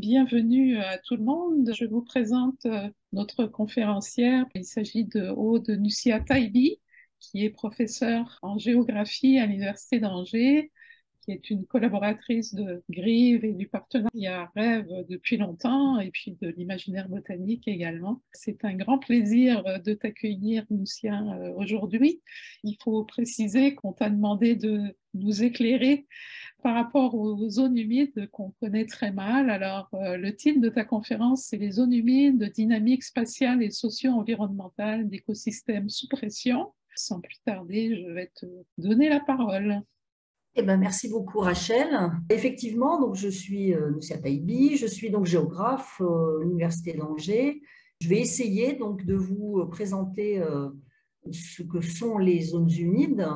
Bienvenue à tout le monde. Je vous présente notre conférencière. Il s'agit de Aude Nussia Taibi, qui est professeure en géographie à l'Université d'Angers, qui est une collaboratrice de GRIVE et du partenariat Rêve depuis longtemps, et puis de l'imaginaire botanique également. C'est un grand plaisir de t'accueillir, Nussia, aujourd'hui. Il faut préciser qu'on t'a demandé de nous éclairer par rapport aux zones humides qu'on connaît très mal. Alors, le titre de ta conférence, c'est les zones humides, de dynamique spatiale et socio-environnementale d'écosystèmes sous pression. Sans plus tarder, je vais te donner la parole. Eh ben, merci beaucoup Rachel. Effectivement, donc je suis Nussia Taibi, je suis donc géographe à l'Université d'Angers. Je vais essayer donc de vous présenter ce que sont les zones humides.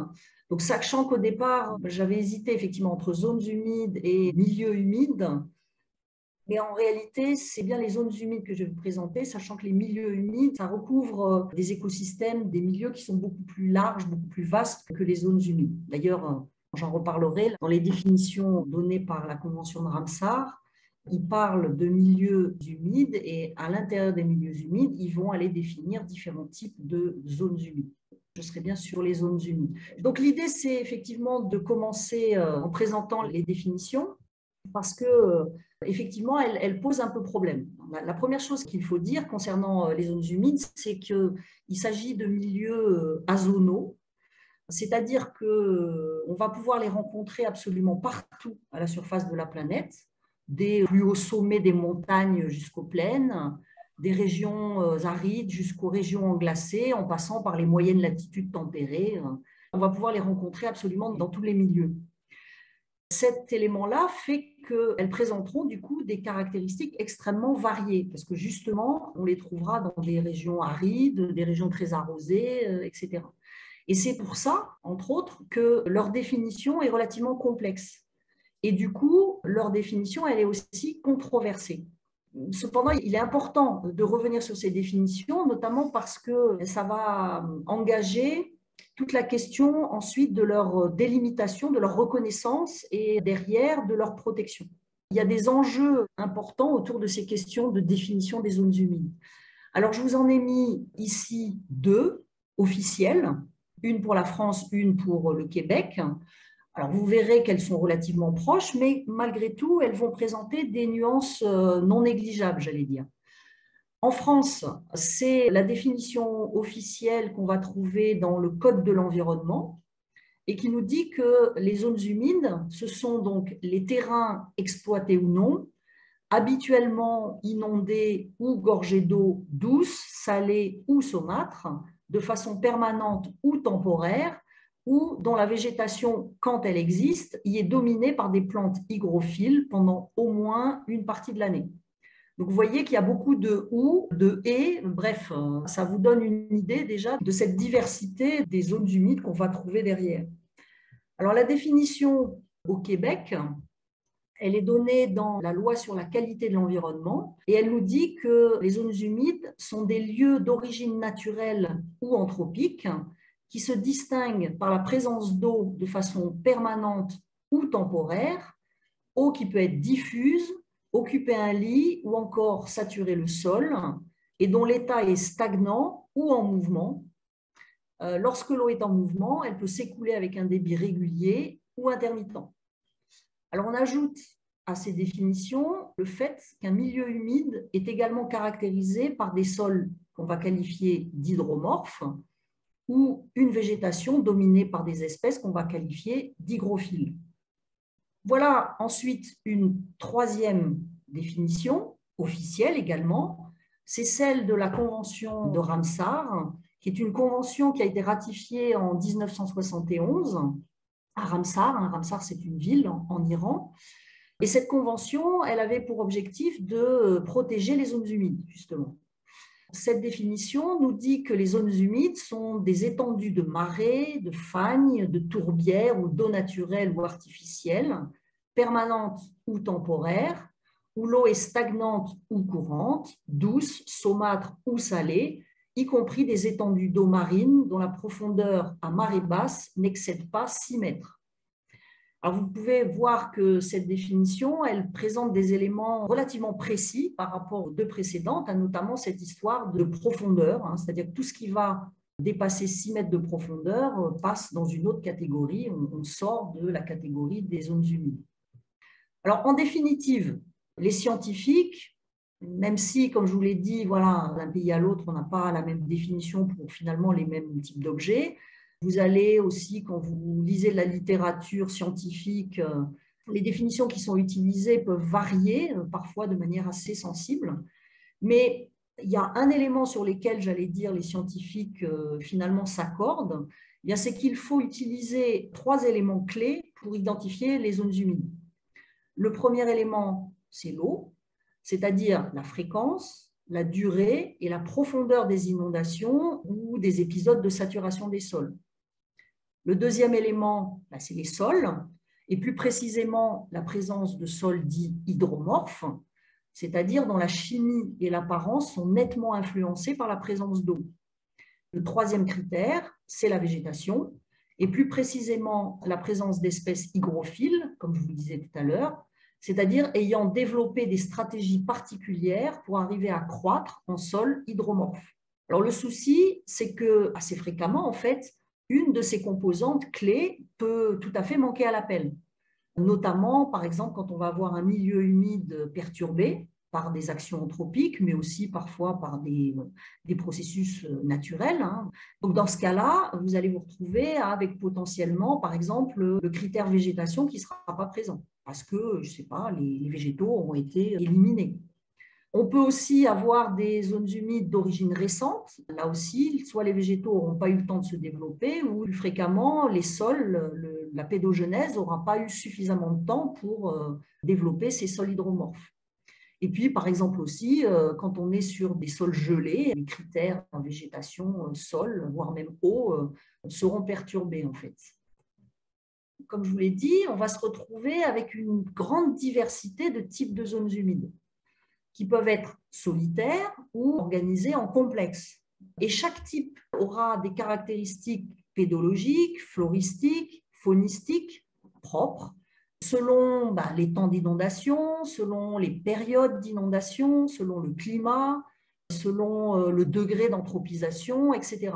Donc sachant qu'au départ, j'avais hésité effectivement entre zones humides et milieux humides, mais en réalité, c'est bien les zones humides que je vais vous présenter, sachant que les milieux humides, ça recouvre des écosystèmes, des milieux qui sont beaucoup plus larges, beaucoup plus vastes que les zones humides. D'ailleurs, j'en reparlerai dans les définitions données par la Convention de Ramsar. Ils parlent de milieux humides et à l'intérieur des milieux humides, ils vont aller définir différents types de zones humides. Je serai bien sur les zones humides. Donc l'idée, c'est effectivement de commencer en présentant les définitions parce que effectivement, elle pose un peu problème. La première chose qu'il faut dire concernant les zones humides, c'est qu'il s'agit de milieux azonaux, c'est-à-dire qu'on va pouvoir les rencontrer absolument partout à la surface de la planète, des plus hauts sommets des montagnes jusqu'aux plaines, des régions arides jusqu'aux régions glacées, en passant par les moyennes latitudes tempérées. On va pouvoir les rencontrer absolument dans tous les milieux. Cet élément-là fait qu'elles présenteront du coup des caractéristiques extrêmement variées, parce que justement, on les trouvera dans des régions arides, des régions très arrosées, etc. Et c'est pour ça, entre autres, que leur définition est relativement complexe. Et du coup, leur définition, elle est aussi controversée. Cependant, il est important de revenir sur ces définitions, notamment parce que ça va engager toute la question ensuite de leur délimitation, de leur reconnaissance et derrière de leur protection. Il y a des enjeux importants autour de ces questions de définition des zones humides. Alors, je vous en ai mis ici deux officielles, une pour la France, une pour le Québec. Alors, vous verrez qu'elles sont relativement proches, mais malgré tout, elles vont présenter des nuances non négligeables, j'allais dire. En France, c'est la définition officielle qu'on va trouver dans le Code de l'environnement et qui nous dit que les zones humides, ce sont donc les terrains exploités ou non, habituellement inondés ou gorgés d'eau douce, salée ou saumâtre, de façon permanente ou temporaire, ou dont la végétation, quand elle existe, y est dominée par des plantes hygrophiles pendant au moins une partie de l'année. Donc, vous voyez qu'il y a beaucoup de ou, de et, bref, ça vous donne une idée déjà de cette diversité des zones humides qu'on va trouver derrière. Alors, la définition au Québec, elle est donnée dans la loi sur la qualité de l'environnement et elle nous dit que les zones humides sont des lieux d'origine naturelle ou anthropique qui se distinguent par la présence d'eau de façon permanente ou temporaire, eau qui peut être diffuse, occuper un lit ou encore saturer le sol et dont l'état est stagnant ou en mouvement. Lorsque l'eau est en mouvement, elle peut s'écouler avec un débit régulier ou intermittent. Alors, on ajoute à ces définitions le fait qu'un milieu humide est également caractérisé par des sols qu'on va qualifier d'hydromorphes ou une végétation dominée par des espèces qu'on va qualifier d'hygrophiles. Voilà ensuite une troisième définition, officielle également, c'est celle de la Convention de Ramsar, qui est une convention qui a été ratifiée en 1971 à Ramsar. Ramsar, c'est une ville en Iran. Et cette convention, elle avait pour objectif de protéger les zones humides, justement. Cette définition nous dit que les zones humides sont des étendues de marais, de fagnes, de tourbières ou d'eau naturelle ou artificielle, permanente ou temporaire, où l'eau est stagnante ou courante, douce, saumâtre ou salée, y compris des étendues d'eau marine dont la profondeur à marée basse n'excède pas 6 mètres. Alors, vous pouvez voir que cette définition, elle présente des éléments relativement précis par rapport aux deux précédentes, notamment cette histoire de profondeur, c'est-à-dire que tout ce qui va dépasser 6 mètres de profondeur passe dans une autre catégorie, on sort de la catégorie des zones humides. Alors, en définitive, les scientifiques, même si, comme je vous l'ai dit, voilà, d'un pays à l'autre, on n'a pas la même définition pour finalement les mêmes types d'objets. Vous allez aussi, quand vous lisez la littérature scientifique, les définitions qui sont utilisées peuvent varier, parfois de manière assez sensible. Mais il y a un élément sur lequel, j'allais dire, les scientifiques finalement s'accordent, c'est qu'il faut utiliser 3 éléments clés pour identifier les zones humides. Le premier élément, c'est l'eau, c'est-à-dire la fréquence, la durée et la profondeur des inondations ou des épisodes de saturation des sols. Le deuxième élément, c'est les sols, et plus précisément la présence de sols dits hydromorphes, c'est-à-dire dont la chimie et l'apparence sont nettement influencées par la présence d'eau. Le troisième critère, c'est la végétation, et plus précisément la présence d'espèces hygrophiles, comme je vous le disais tout à l'heure, c'est-à-dire ayant développé des stratégies particulières pour arriver à croître en sol hydromorphe. Alors le souci, c'est que assez fréquemment, en fait, une de ces composantes clés peut tout à fait manquer à l'appel. Notamment, par exemple, quand on va avoir un milieu humide perturbé par des actions anthropiques, mais aussi parfois par des processus naturels. Donc, dans ce cas-là, vous allez vous retrouver avec potentiellement, par exemple, le critère végétation qui ne sera pas présent, parce que, je ne sais pas, les végétaux auront été éliminés. On peut aussi avoir des zones humides d'origine récente. Là aussi, soit les végétaux n'auront pas eu le temps de se développer, ou plus fréquemment, les sols, la pédogenèse n'aura pas eu suffisamment de temps pour développer ces sols hydromorphes. Et puis, par exemple aussi, quand on est sur des sols gelés, les critères en végétation, sol, voire même eau, seront perturbés en fait. Comme je vous l'ai dit, on va se retrouver avec une grande diversité de types de zones humides, qui peuvent être solitaires ou organisées en complexe. Et chaque type aura des caractéristiques pédologiques, floristiques, faunistiques propres, selon les temps d'inondation, selon les périodes d'inondation, selon le climat, selon le degré d'anthropisation, etc.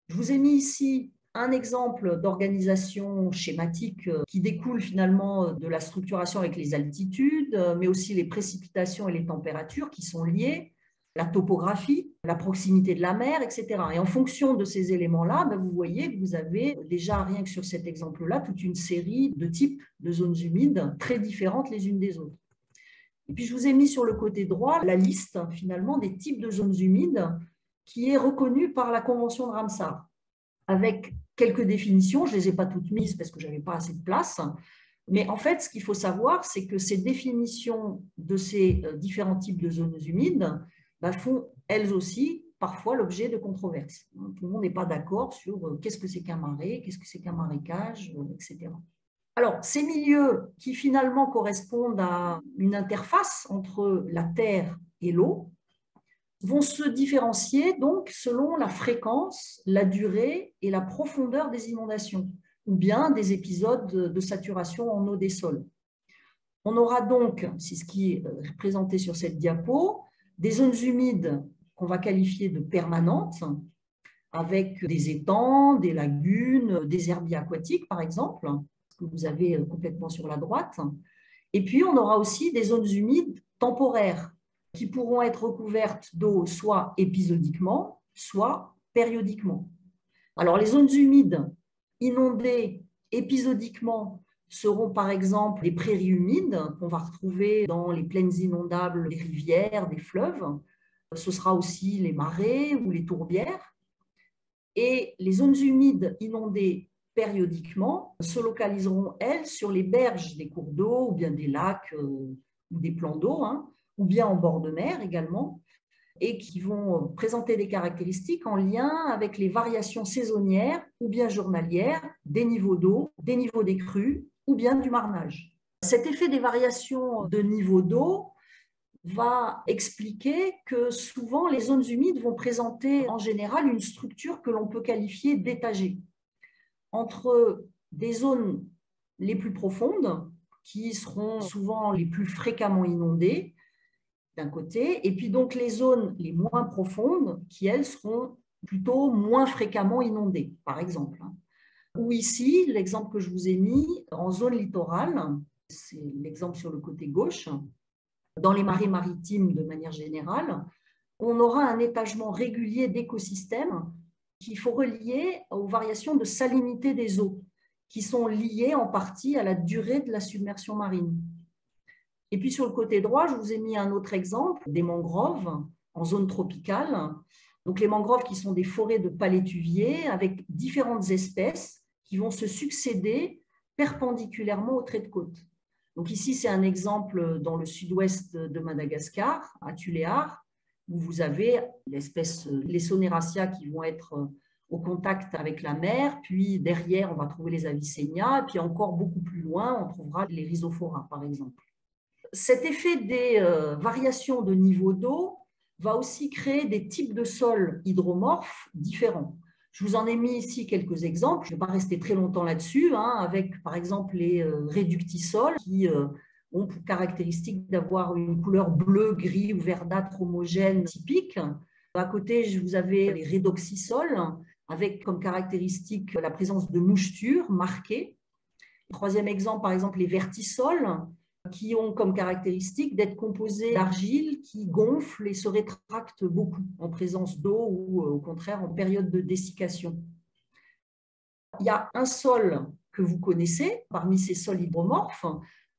Je vous ai mis ici un exemple d'organisation schématique qui découle finalement de la structuration avec les altitudes, mais aussi les précipitations et les températures qui sont liées, la topographie, la proximité de la mer, etc. Et en fonction de ces éléments-là, vous voyez que vous avez déjà, rien que sur cet exemple-là, toute une série de types de zones humides très différentes les unes des autres. Et puis, je vous ai mis sur le côté droit la liste finalement des types de zones humides qui est reconnue par la Convention de Ramsar, avec quelques définitions. Je ne les ai pas toutes mises parce que je n'avais pas assez de place. Mais en fait, ce qu'il faut savoir, c'est que ces définitions de ces différents types de zones humides font, elles aussi, parfois l'objet de controverses. Tout le monde n'est pas d'accord sur qu'est-ce que c'est qu'un marais, qu'est-ce que c'est qu'un marécage, etc. Alors, ces milieux qui finalement correspondent à une interface entre la terre et l'eau vont se différencier donc selon la fréquence, la durée et la profondeur des inondations, ou bien des épisodes de saturation en eau des sols. On aura donc, c'est ce qui est représenté sur cette diapo, des zones humides qu'on va qualifier de permanentes, avec des étangs, des lagunes, des herbiers aquatiques par exemple, que vous avez complètement sur la droite. Et puis on aura aussi des zones humides temporaires, qui pourront être recouvertes d'eau soit épisodiquement, soit périodiquement. Alors, les zones humides inondées épisodiquement seront par exemple les prairies humides qu'on va retrouver dans les plaines inondables des rivières, des fleuves. Ce sera aussi les marais ou les tourbières. Et les zones humides inondées périodiquement se localiseront, elles, sur les berges des cours d'eau ou bien des lacs ou des plans d'eau, ou bien en bord de mer également, et qui vont présenter des caractéristiques en lien avec les variations saisonnières ou bien journalières des niveaux d'eau, des niveaux des crues ou bien du marnage. Cet effet des variations de niveau d'eau va expliquer que souvent les zones humides vont présenter en général une structure que l'on peut qualifier d'étagée, entre des zones les plus profondes, qui seront souvent les plus fréquemment inondées, d'un côté, et puis donc les zones les moins profondes, qui, elles, seront plutôt moins fréquemment inondées, par exemple. Ou ici, l'exemple que je vous ai mis, en zone littorale, c'est l'exemple sur le côté gauche, dans les marais maritimes de manière générale, on aura un étagement régulier d'écosystèmes qu'il faut relier aux variations de salinité des eaux, qui sont liées en partie à la durée de la submersion marine. Et puis sur le côté droit, je vous ai mis un autre exemple, des mangroves en zone tropicale. Donc les mangroves qui sont des forêts de palétuviers avec différentes espèces qui vont se succéder perpendiculairement au trait de côte. Donc ici, c'est un exemple dans le sud-ouest de Madagascar, à Tuléar, où vous avez l'espèce, les Soneracia qui vont être au contact avec la mer, puis derrière, on va trouver les Avicennia, et puis encore beaucoup plus loin, on trouvera les Rhizophora, par exemple. Cet effet des variations de niveau d'eau va aussi créer des types de sols hydromorphes différents. Je vous en ai mis ici quelques exemples, je ne vais pas rester très longtemps là-dessus, avec par exemple les réductisols qui ont pour caractéristique d'avoir une couleur bleu, gris ou verdâtre homogène typique. À côté, vous avez les redoxisols avec comme caractéristique la présence de mouchetures marquées. Troisième exemple, par exemple, les vertisols qui ont comme caractéristique d'être composés d'argile qui gonfle et se rétracte beaucoup en présence d'eau ou au contraire en période de dessiccation. Il y a un sol que vous connaissez parmi ces sols hydromorphes,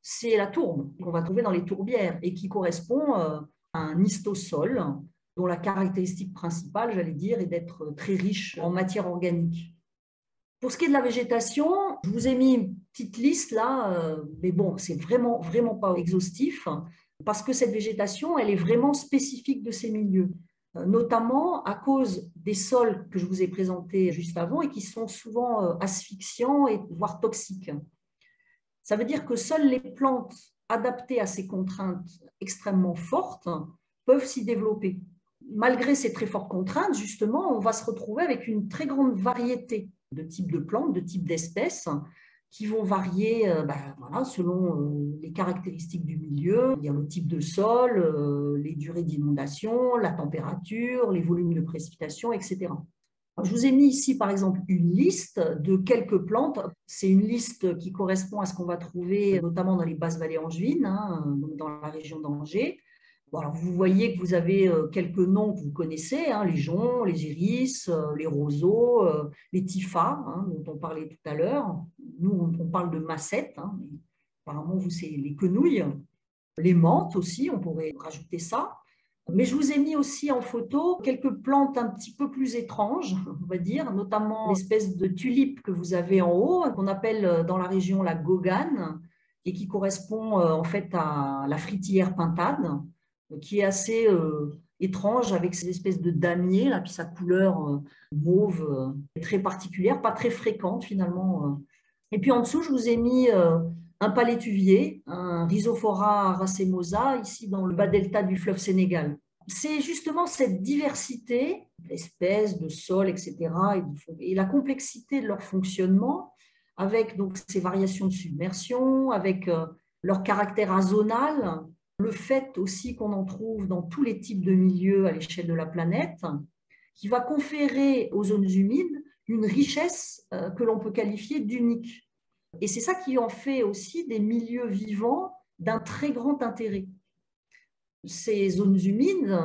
c'est la tourbe qu'on va trouver dans les tourbières et qui correspond à un histosol dont la caractéristique principale, j'allais dire, est d'être très riche en matière organique. Pour ce qui est de la végétation, je vous ai mis une petite liste là, mais bon, c'est vraiment pas exhaustif, parce que cette végétation, elle est vraiment spécifique de ces milieux, notamment à cause des sols que je vous ai présentés juste avant et qui sont souvent asphyxiants et voire toxiques. Ça veut dire que seules les plantes adaptées à ces contraintes extrêmement fortes peuvent s'y développer. Malgré ces très fortes contraintes, justement, on va se retrouver avec une très grande variété de types de plantes, de types d'espèces qui vont varier voilà, selon les caractéristiques du milieu, le type de sol, les durées d'inondation, la température, les volumes de précipitation, etc. Je vous ai mis ici, par exemple, une liste de quelques plantes. C'est une liste qui correspond à ce qu'on va trouver notamment dans les basses vallées angevines, dans la région d'Angers. Bon, alors vous voyez que vous avez quelques noms que vous connaissez, les joncs, les iris, les roseaux, les typhas, dont on parlait tout à l'heure. Nous, on parle de massettes, mais apparemment, vous, c'est les quenouilles. Les menthes aussi, on pourrait rajouter ça. Mais je vous ai mis aussi en photo quelques plantes un petit peu plus étranges, on va dire, notamment l'espèce de tulipe que vous avez en haut, qu'on appelle dans la région la gogane, et qui correspond en fait à la fritillère pintade, qui est assez étrange avec ces espèces de damiers, là, puis sa couleur mauve très particulière, pas très fréquente finalement. Et puis en dessous, je vous ai mis un palétuvier, un Rhizophora racemosa, ici dans le bas delta du fleuve Sénégal. C'est justement cette diversité d'espèces, de sols, etc., et la complexité de leur fonctionnement, avec donc ces variations de submersion, avec leur caractère azonal, le fait aussi qu'on en trouve dans tous les types de milieux à l'échelle de la planète, qui va conférer aux zones humides une richesse que l'on peut qualifier d'unique. Et c'est ça qui en fait aussi des milieux vivants d'un très grand intérêt. Ces zones humides,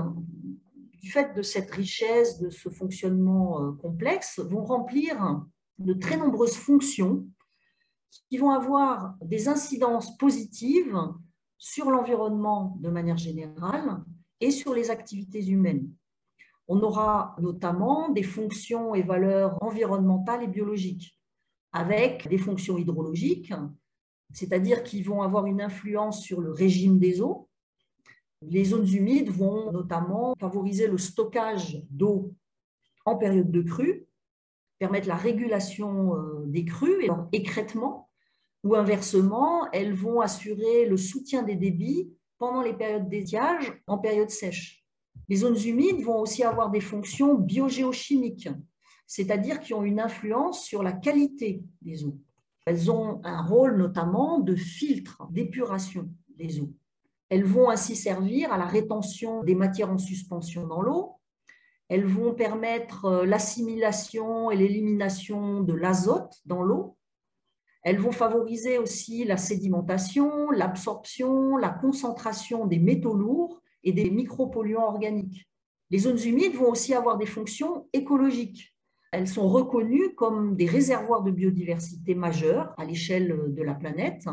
du fait de cette richesse, de ce fonctionnement complexe, vont remplir de très nombreuses fonctions qui vont avoir des incidences positives sur l'environnement de manière générale et sur les activités humaines. On aura notamment des fonctions et valeurs environnementales et biologiques, avec des fonctions hydrologiques, c'est-à-dire qui vont avoir une influence sur le régime des eaux. Les zones humides vont notamment favoriser le stockage d'eau en période de crue, permettre la régulation des crues et leur écrêtement, ou inversement, elles vont assurer le soutien des débits pendant les périodes d'étiage en période sèche. Les zones humides vont aussi avoir des fonctions biogéochimiques, c'est-à-dire qui ont une influence sur la qualité des eaux. Elles ont un rôle notamment de filtre, d'épuration des eaux. Elles vont ainsi servir à la rétention des matières en suspension dans l'eau. Elles vont permettre l'assimilation et l'élimination de l'azote dans l'eau. Elles vont favoriser aussi la sédimentation, l'absorption, la concentration des métaux lourds et des micropolluants organiques. Les zones humides vont aussi avoir des fonctions écologiques. Elles sont reconnues comme des réservoirs de biodiversité majeurs à l'échelle de la planète,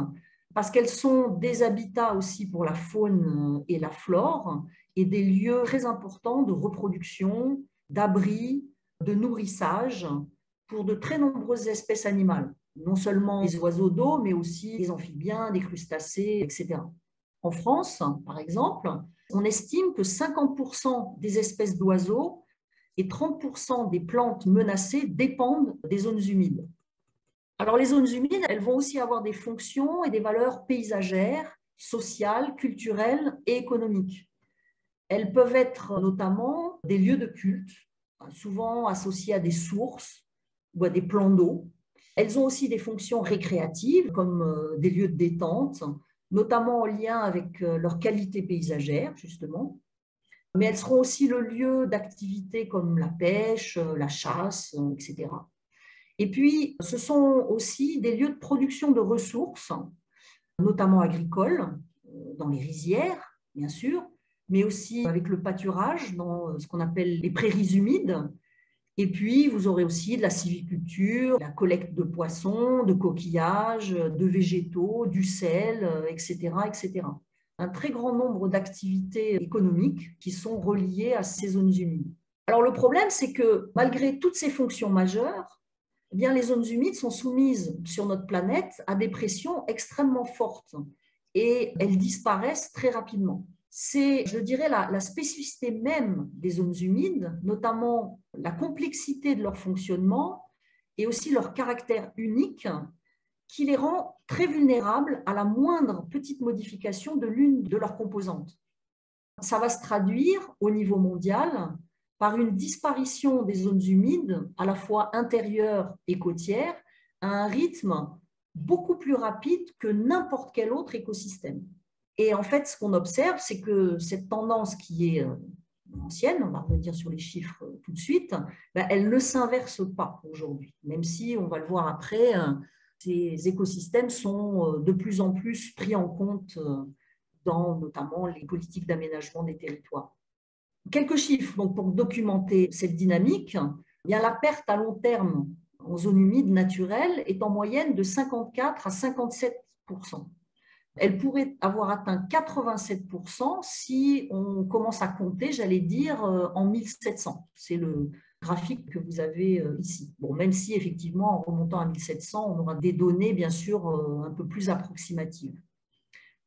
parce qu'elles sont des habitats aussi pour la faune et la flore, et des lieux très importants de reproduction, d'abri, de nourrissage pour de très nombreuses espèces animales, non seulement les oiseaux d'eau, mais aussi des amphibiens, des crustacés, etc. En France, par exemple, on estime que 50% des espèces d'oiseaux et 30% des plantes menacées dépendent des zones humides. Alors les zones humides, elles vont aussi avoir des fonctions et des valeurs paysagères, sociales, culturelles et économiques. Elles peuvent être notamment des lieux de culte, souvent associés à des sources ou à des plans d'eau. Elles ont aussi des fonctions récréatives, comme des lieux de détente, notamment en lien avec leur qualité paysagère, justement. Mais elles seront aussi le lieu d'activités comme la pêche, la chasse, etc. Et puis, ce sont aussi des lieux de production de ressources, notamment agricoles, dans les rizières, bien sûr, mais aussi avec le pâturage, dans ce qu'on appelle les prairies humides. Et puis, vous aurez aussi de la sylviculture, la collecte de poissons, de coquillages, de végétaux, du sel, etc., etc. Un très grand nombre d'activités économiques qui sont reliées à ces zones humides. Alors, le problème, c'est que malgré toutes ces fonctions majeures, eh bien, les zones humides sont soumises sur notre planète à des pressions extrêmement fortes et elles disparaissent très rapidement. C'est, je dirais, la spécificité même des zones humides, notamment la complexité de leur fonctionnement et aussi leur caractère unique, qui les rend très vulnérables à la moindre petite modification de l'une de leurs composantes. Ça va se traduire au niveau mondial par une disparition des zones humides, à la fois intérieures et côtières, à un rythme beaucoup plus rapide que n'importe quel autre écosystème. Et en fait, ce qu'on observe, c'est que cette tendance qui est ancienne, on va revenir sur les chiffres tout de suite, elle ne s'inverse pas aujourd'hui, même si, on va le voir après, ces écosystèmes sont de plus en plus pris en compte dans notamment les politiques d'aménagement des territoires. Quelques chiffres donc, pour documenter cette dynamique. Eh bien, la perte à long terme en zone humide naturelle est en moyenne de 54 à 57%. Elle pourrait avoir atteint 87% si on commence à compter, j'allais dire, en 1700. C'est le graphique que vous avez ici. Bon, même si, effectivement, en remontant à 1700, on aura des données, bien sûr, un peu plus approximatives.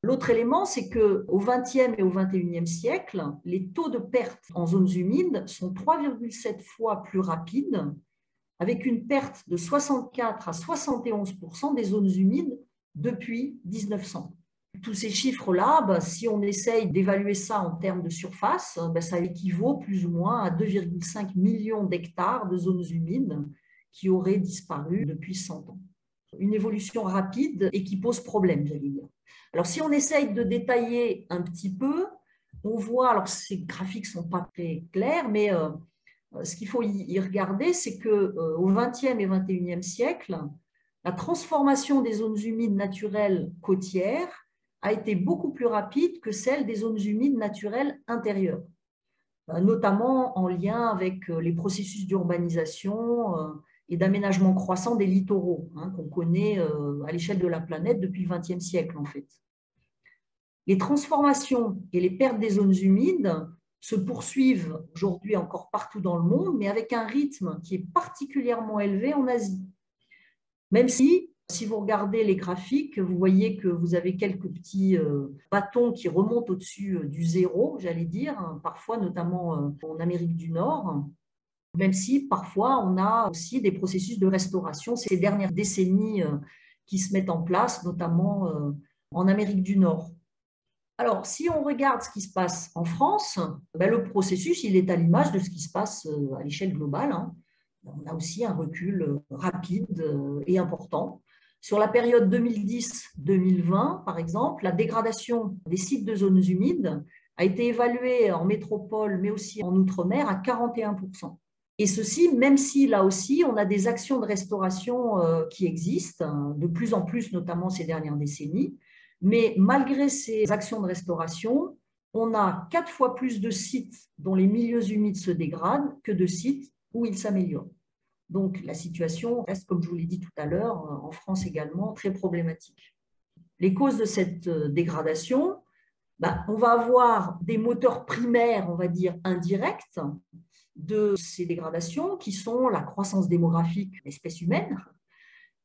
L'autre élément, c'est qu'au XXe et au XXIe siècle, les taux de perte en zones humides sont 3,7 fois plus rapides, avec une perte de 64 à 71% des zones humides depuis 1900. Tous ces chiffres-là, si on essaye d'évaluer ça en termes de surface, ça équivaut plus ou moins à 2,5 millions d'hectares de zones humides qui auraient disparu depuis 100 ans. Une évolution rapide et qui pose problème, j'allais dire. Alors, si on essaye de détailler un petit peu, on voit, alors ces graphiques ne sont pas très clairs, mais ce qu'il faut y regarder, c'est qu'au XXe et XXIe siècle, la transformation des zones humides naturelles côtières a été beaucoup plus rapide que celle des zones humides naturelles intérieures, notamment en lien avec les processus d'urbanisation et d'aménagement croissant des littoraux, qu'on connaît à l'échelle de la planète depuis le XXe siècle, en fait. Les transformations et les pertes des zones humides se poursuivent aujourd'hui encore partout dans le monde, mais avec un rythme qui est particulièrement élevé en Asie. Même si vous regardez les graphiques, vous voyez que vous avez quelques petits bâtons qui remontent au-dessus du zéro, j'allais dire, parfois notamment en Amérique du Nord, même si parfois on a aussi des processus de restauration ces dernières décennies qui se mettent en place, notamment en Amérique du Nord. Alors, si on regarde ce qui se passe en France, le processus il est à l'image de ce qui se passe à l'échelle globale. On a aussi un recul rapide et important. Sur la période 2010-2020, par exemple, la dégradation des sites de zones humides a été évaluée en métropole, mais aussi en outre-mer, à 41%. Et ceci, même si là aussi, on a des actions de restauration qui existent, de plus en plus, notamment ces dernières décennies. Mais malgré ces actions de restauration, on a 4 fois plus de sites dont les milieux humides se dégradent que de sites où ils s'améliorent. Donc la situation reste, comme je vous l'ai dit tout à l'heure, en France également, très problématique. Les causes de cette dégradation, on va avoir des moteurs primaires, on va dire indirects, de ces dégradations qui sont la croissance démographique de l'espèce humaine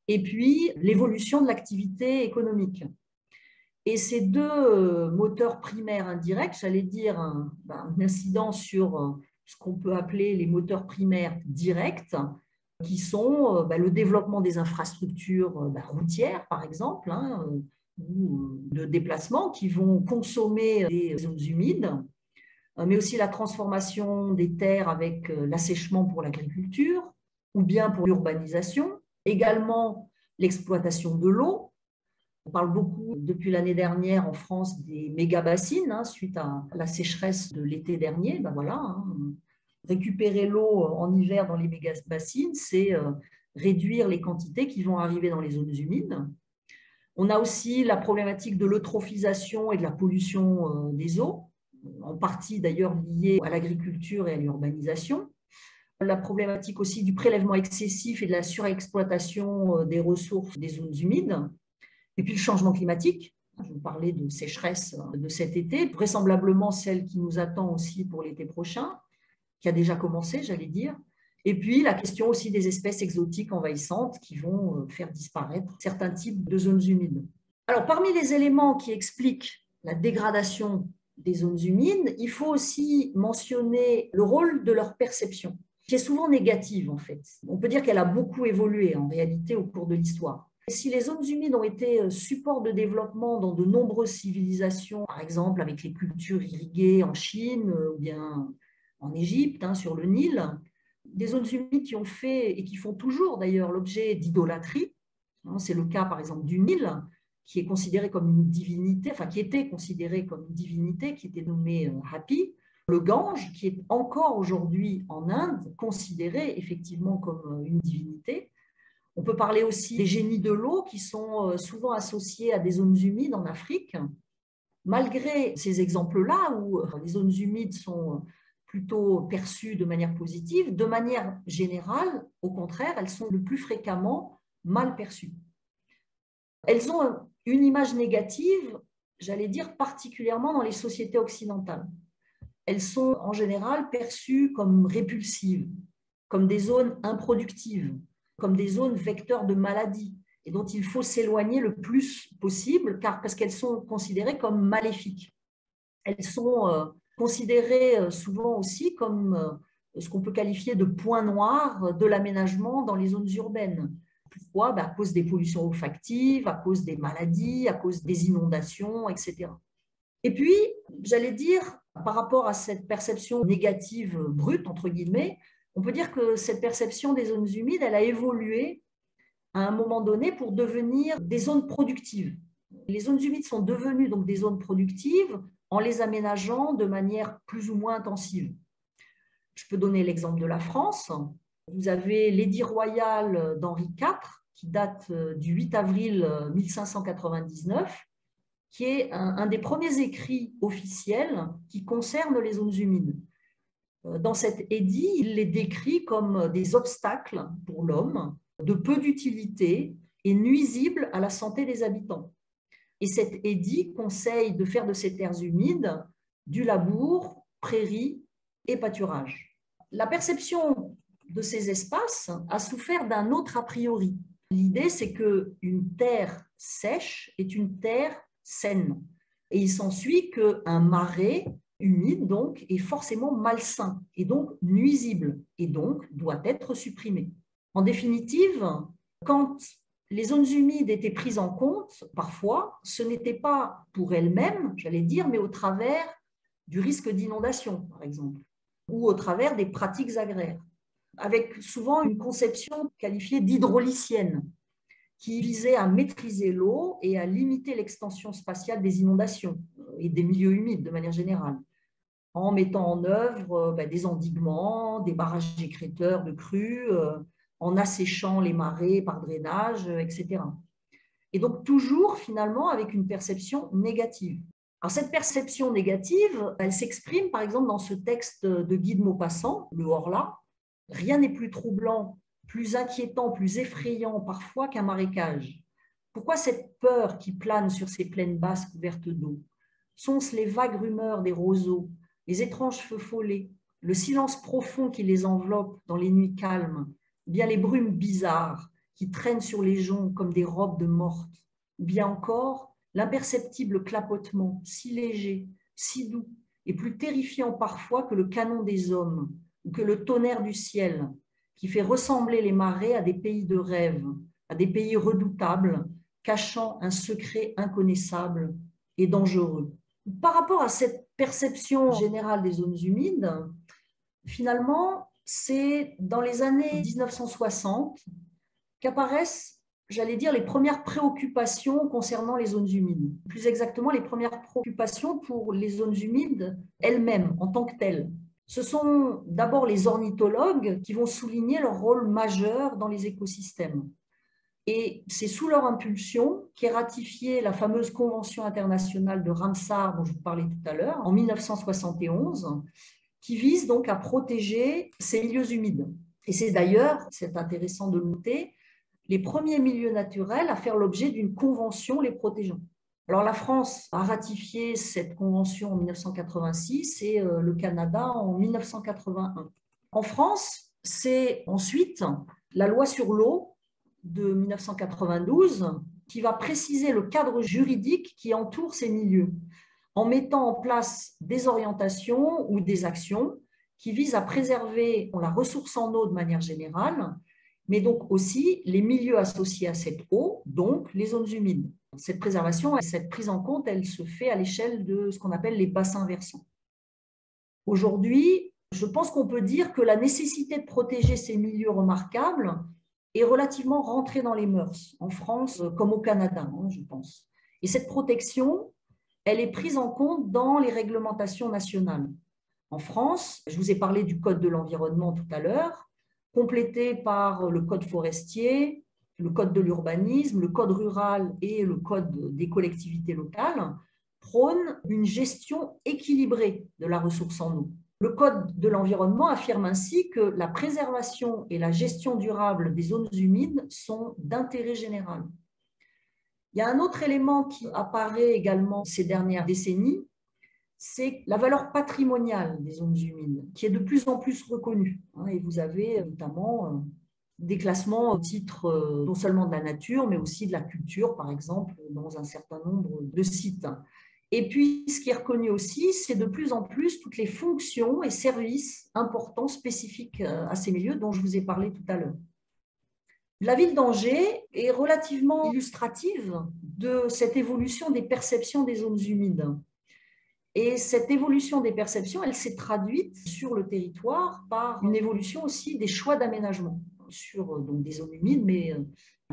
et puis l'évolution de l'activité économique. Et ces deux moteurs primaires indirects, j'allais dire un incident sur ce qu'on peut appeler les moteurs primaires directs, qui sont le développement des infrastructures routières, par exemple, ou de déplacement qui vont consommer des zones humides, mais aussi la transformation des terres avec l'assèchement pour l'agriculture ou bien pour l'urbanisation, également l'exploitation de l'eau. On parle beaucoup depuis l'année dernière en France des méga-bassines suite à la sécheresse de l'été dernier. Récupérer l'eau en hiver dans les méga-bassines, c'est réduire les quantités qui vont arriver dans les zones humides. On a aussi la problématique de l'eutrophisation et de la pollution des eaux, en partie d'ailleurs liée à l'agriculture et à l'urbanisation. La problématique aussi du prélèvement excessif et de la surexploitation des ressources des zones humides. Et puis le changement climatique. Je vous parlais de sécheresse de cet été, vraisemblablement celle qui nous attend aussi pour l'été prochain, qui a déjà commencé, j'allais dire. Et puis la question aussi des espèces exotiques envahissantes qui vont faire disparaître certains types de zones humides. Alors, parmi les éléments qui expliquent la dégradation des zones humides, il faut aussi mentionner le rôle de leur perception, qui est souvent négative en fait. On peut dire qu'elle a beaucoup évolué en réalité au cours de l'histoire. Si les zones humides ont été support de développement dans de nombreuses civilisations, par exemple avec les cultures irriguées en Chine ou bien en Égypte, sur le Nil, des zones humides qui ont fait et qui font toujours d'ailleurs l'objet d'idolâtrie. C'est le cas par exemple du Nil, qui est considéré comme une divinité, qui était considéré comme une divinité, qui était nommée Hapi. Le Gange, qui est encore aujourd'hui en Inde, considéré effectivement comme une divinité. On peut parler aussi des génies de l'eau qui sont souvent associés à des zones humides en Afrique. Malgré ces exemples-là, où les zones humides sont plutôt perçues de manière positive, de manière générale, au contraire, elles sont le plus fréquemment mal perçues. Elles ont une image négative, j'allais dire particulièrement dans les sociétés occidentales. Elles sont en général perçues comme répulsives, comme des zones improductives, comme des zones vecteurs de maladies et dont il faut s'éloigner le plus possible parce qu'elles sont considérées comme maléfiques. Elles sont considérées souvent aussi comme ce qu'on peut qualifier de point noir de l'aménagement dans les zones urbaines. Pourquoi ? À cause des pollutions olfactives, à cause des maladies, à cause des inondations, etc. Et puis, j'allais dire, par rapport à cette perception négative brute, entre guillemets, on peut dire que cette perception des zones humides, elle a évolué à un moment donné pour devenir des zones productives. Les zones humides sont devenues donc des zones productives en les aménageant de manière plus ou moins intensive. Je peux donner l'exemple de la France. Vous avez l'édit royal d'Henri IV, qui date du 8 avril 1599, qui est un des premiers écrits officiels qui concerne les zones humides. Dans cet édit, il les décrit comme des obstacles pour l'homme, de peu d'utilité et nuisibles à la santé des habitants. Et cet édit conseille de faire de ces terres humides du labour, prairies et pâturages. La perception de ces espaces a souffert d'un autre a priori. L'idée, c'est qu'une terre sèche est une terre saine. Et il s'ensuit qu'un marais humide donc est forcément malsain et donc nuisible et donc doit être supprimé. En définitive, quand les zones humides étaient prises en compte, parfois, ce n'était pas pour elles-mêmes, j'allais dire, mais au travers du risque d'inondation, par exemple, ou au travers des pratiques agraires, avec souvent une conception qualifiée d'hydraulicienne. qui visait à maîtriser l'eau et à limiter l'extension spatiale des inondations et des milieux humides de manière générale, en mettant en œuvre des endiguements, des barrages écrêteurs de crues, en asséchant les marais par drainage, etc. Et donc toujours finalement avec une perception négative. Alors cette perception négative, elle s'exprime par exemple dans ce texte de Guy de Maupassant, Le Horla. Rien n'est plus troublant, plus inquiétant, plus effrayant parfois qu'un marécage. Pourquoi cette peur qui plane sur ces plaines basses couvertes d'eau? Sont-ce les vagues rumeurs des roseaux, les étranges feux follets, le silence profond qui les enveloppe dans les nuits calmes, ou bien les brumes bizarres qui traînent sur les joncs comme des robes de mortes, ou bien encore l'imperceptible clapotement, si léger, si doux, et plus terrifiant parfois que le canon des hommes, ou que le tonnerre du ciel, qui fait ressembler les marais à des pays de rêve, à des pays redoutables, cachant un secret inconnaissable et dangereux. Par rapport à cette perception générale des zones humides, finalement, c'est dans les années 1960 qu'apparaissent, j'allais dire, les premières préoccupations concernant les zones humides. Plus exactement, les premières préoccupations pour les zones humides elles-mêmes, en tant que telles. Ce sont d'abord les ornithologues qui vont souligner leur rôle majeur dans les écosystèmes. Et c'est sous leur impulsion qu'est ratifiée la fameuse Convention internationale de Ramsar, dont je vous parlais tout à l'heure, en 1971, qui vise donc à protéger ces milieux humides. Et c'est d'ailleurs, c'est intéressant de le noter, les premiers milieux naturels à faire l'objet d'une convention les protégeant. Alors la France a ratifié cette convention en 1986 et le Canada en 1981. En France, c'est ensuite la loi sur l'eau de 1992 qui va préciser le cadre juridique qui entoure ces milieux, en mettant en place des orientations ou des actions qui visent à préserver la ressource en eau de manière générale, mais donc aussi les milieux associés à cette eau, donc les zones humides. Cette préservation, cette prise en compte, elle se fait à l'échelle de ce qu'on appelle les bassins versants. Aujourd'hui, je pense qu'on peut dire que la nécessité de protéger ces milieux remarquables est relativement rentrée dans les mœurs, en France comme au Canada, je pense. Et cette protection, elle est prise en compte dans les réglementations nationales. En France, je vous ai parlé du Code de l'environnement tout à l'heure, complété par le Code forestier, le Code de l'urbanisme, le Code rural et le Code des collectivités locales, prônent une gestion équilibrée de la ressource en eau. Le Code de l'environnement affirme ainsi que la préservation et la gestion durable des zones humides sont d'intérêt général. Il y a un autre élément qui apparaît également ces dernières décennies, c'est la valeur patrimoniale des zones humides, qui est de plus en plus reconnue. Et vous avez notamment des classements au titre non seulement de la nature, mais aussi de la culture, par exemple, dans un certain nombre de sites. Et puis, ce qui est reconnu aussi, c'est de plus en plus toutes les fonctions et services importants, spécifiques à ces milieux dont je vous ai parlé tout à l'heure. La ville d'Angers est relativement illustrative de cette évolution des perceptions des zones humides. Et cette évolution des perceptions, elle s'est traduite sur le territoire par une évolution aussi des choix d'aménagement sur donc, des zones humides, mais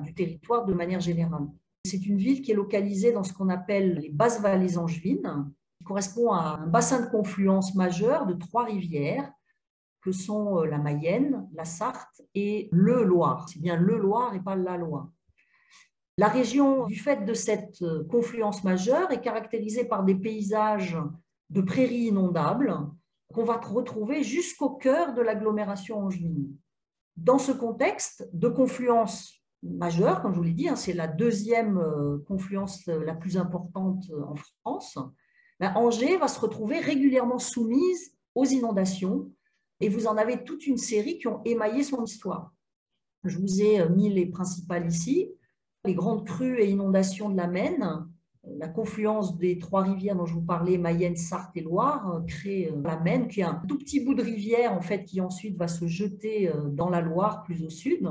du territoire de manière générale. C'est une ville qui est localisée dans ce qu'on appelle les basses vallées angevines, qui correspond à un bassin de confluence majeur de 3 rivières, que sont la Mayenne, la Sarthe et le Loir. C'est bien le Loir et pas la Loire. La région, du fait de cette confluence majeure, est caractérisée par des paysages de prairies inondables qu'on va retrouver jusqu'au cœur de l'agglomération angevine. Dans ce contexte de confluence majeure, comme je vous l'ai dit, c'est la deuxième confluence la plus importante en France, Angers va se retrouver régulièrement soumise aux inondations et vous en avez toute une série qui ont émaillé son histoire. Je vous ai mis les principales ici. Les grandes crues et inondations de la Maine, la confluence des 3 rivières dont je vous parlais, Mayenne, Sarthe et Loire, crée la Maine, qui est un tout petit bout de rivière en fait, qui ensuite va se jeter dans la Loire plus au sud.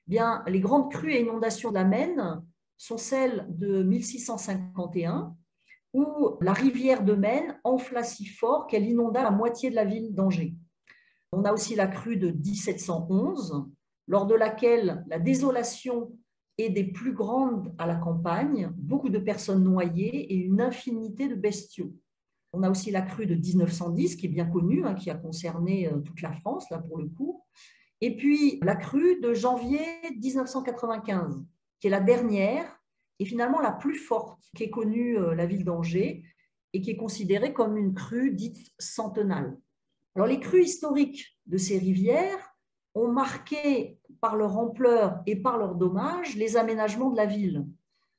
Bien, les grandes crues et inondations de la Maine sont celles de 1651, où la rivière de Maine enfla si fort qu'elle inonda la moitié de la ville d'Angers. On a aussi la crue de 1711, lors de laquelle la désolation et des plus grandes à la campagne, beaucoup de personnes noyées et une infinité de bestiaux. On a aussi la crue de 1910, qui est bien connue, hein, qui a concerné toute la France, là pour le coup. Et puis la crue de janvier 1995, qui est la dernière et finalement la plus forte qu'ait connue la ville d'Angers et qui est considérée comme une crue dite centennale. Alors les crues historiques de ces rivières ont marqué par leur ampleur et par leurs dommages les aménagements de la ville.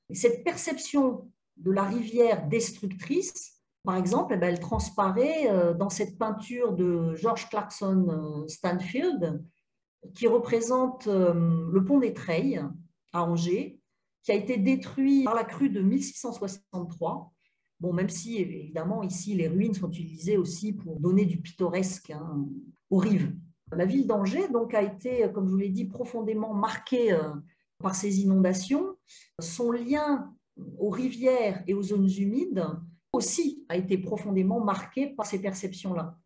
Et cette perception de la rivière destructrice, par exemple, elle transparaît dans cette peinture de George Clarkson Stanfield, qui représente le pont des Treilles à Angers, qui a été détruit par la crue de 1663. Bon, même si, évidemment, ici, les ruines sont utilisées aussi pour donner du pittoresque, hein, aux rives. La ville d'Angers donc, a été, comme je vous l'ai dit, profondément marquée par ces inondations. Son lien aux rivières et aux zones humides aussi a été profondément marqué par ces perceptions-là.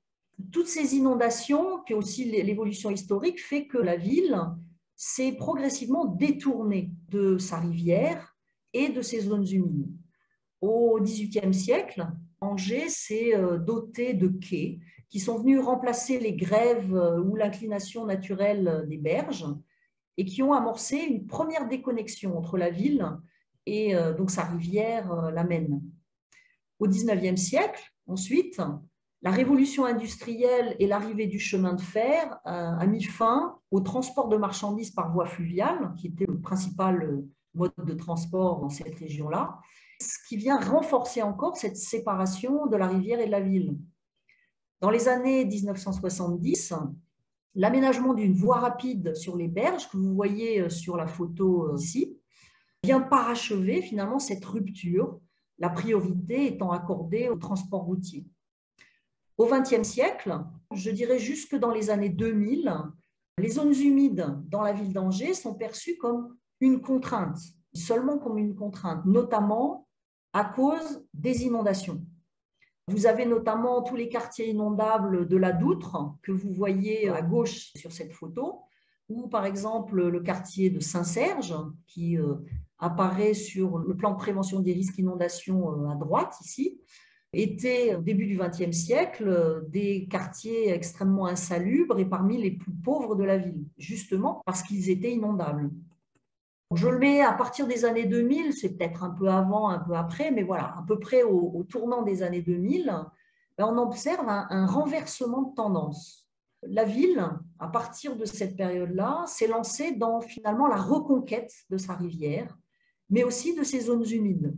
Toutes ces inondations, puis aussi l'évolution historique, fait que la ville s'est progressivement détournée de sa rivière et de ses zones humides. Au XVIIIe siècle, Angers s'est doté de quais qui sont venus remplacer les grèves ou l'inclination naturelle des berges et qui ont amorcé une première déconnexion entre la ville et donc sa rivière, la Maine. Au XIXe siècle, ensuite, la révolution industrielle et l'arrivée du chemin de fer a mis fin au transport de marchandises par voie fluviale, qui était le principal mode de transport dans cette région-là, ce qui vient renforcer encore cette séparation de la rivière et de la ville. Dans les années 1970, l'aménagement d'une voie rapide sur les berges, que vous voyez sur la photo ici, vient parachever finalement cette rupture, la priorité étant accordée au transport routier. Au XXe siècle, je dirais jusque dans les années 2000, les zones humides dans la ville d'Angers sont perçues comme une contrainte, seulement comme une contrainte, notamment à cause des inondations. Vous avez notamment tous les quartiers inondables de la Doutre que vous voyez à gauche sur cette photo, ou par exemple le quartier de Saint-Serge qui apparaît sur le plan de prévention des risques d'inondation à droite ici, étaient au début du XXe siècle des quartiers extrêmement insalubres et parmi les plus pauvres de la ville, justement parce qu'ils étaient inondables. Je le mets à partir des années 2000, c'est peut-être un peu avant, un peu après, mais voilà, à peu près au tournant des années 2000, on observe un renversement de tendance. La ville, à partir de cette période-là, s'est lancée dans finalement la reconquête de sa rivière, mais aussi de ses zones humides,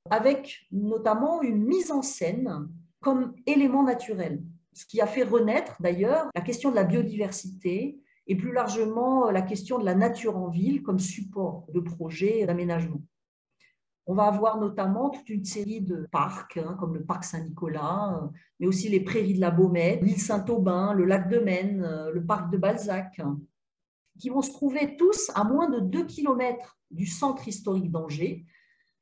avec notamment une mise en scène comme élément naturel, ce qui a fait renaître d'ailleurs la question de la biodiversité et plus largement la question de la nature en ville comme support de projets d'aménagement. On va avoir notamment toute une série de parcs, comme le parc Saint-Nicolas, mais aussi les prairies de la Baumette, l'île Saint-Aubin, le lac de Maine, le parc de Balzac, qui vont se trouver tous à moins de 2 km du centre historique d'Angers,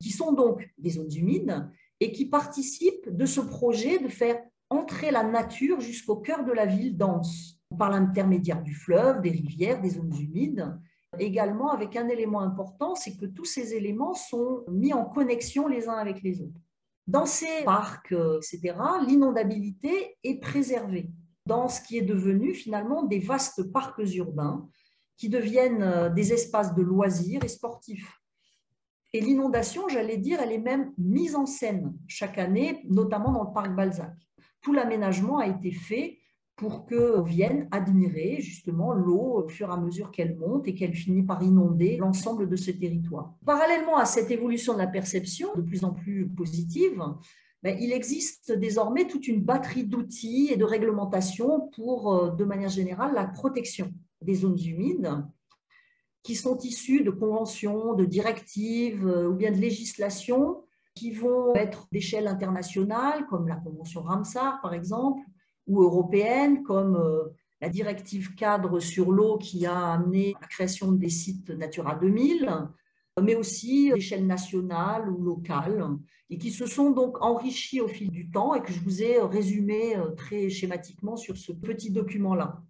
qui sont donc des zones humides et qui participent de ce projet de faire entrer la nature jusqu'au cœur de la ville dense, par l'intermédiaire du fleuve, des rivières, des zones humides. Également, avec un élément important, c'est que tous ces éléments sont mis en connexion les uns avec les autres. Dans ces parcs, etc., l'inondabilité est préservée dans ce qui est devenu finalement des vastes parcs urbains qui deviennent des espaces de loisirs et sportifs. Et l'inondation, j'allais dire, elle est même mise en scène chaque année, notamment dans le parc Balzac. Tout l'aménagement a été fait pour qu'on vienne admirer justement l'eau au fur et à mesure qu'elle monte et qu'elle finit par inonder l'ensemble de ce territoire. Parallèlement à cette évolution de la perception, de plus en plus positive, il existe désormais toute une batterie d'outils et de réglementations pour, de manière générale, la protection des zones humides, qui sont issus de conventions, de directives ou bien de législations qui vont être d'échelle internationale, comme la convention Ramsar par exemple, ou européenne, comme la directive cadre sur l'eau qui a amené à la création des sites Natura 2000, mais aussi d'échelle nationale ou locale, et qui se sont donc enrichis au fil du temps et que je vous ai résumé très schématiquement sur ce petit document-là.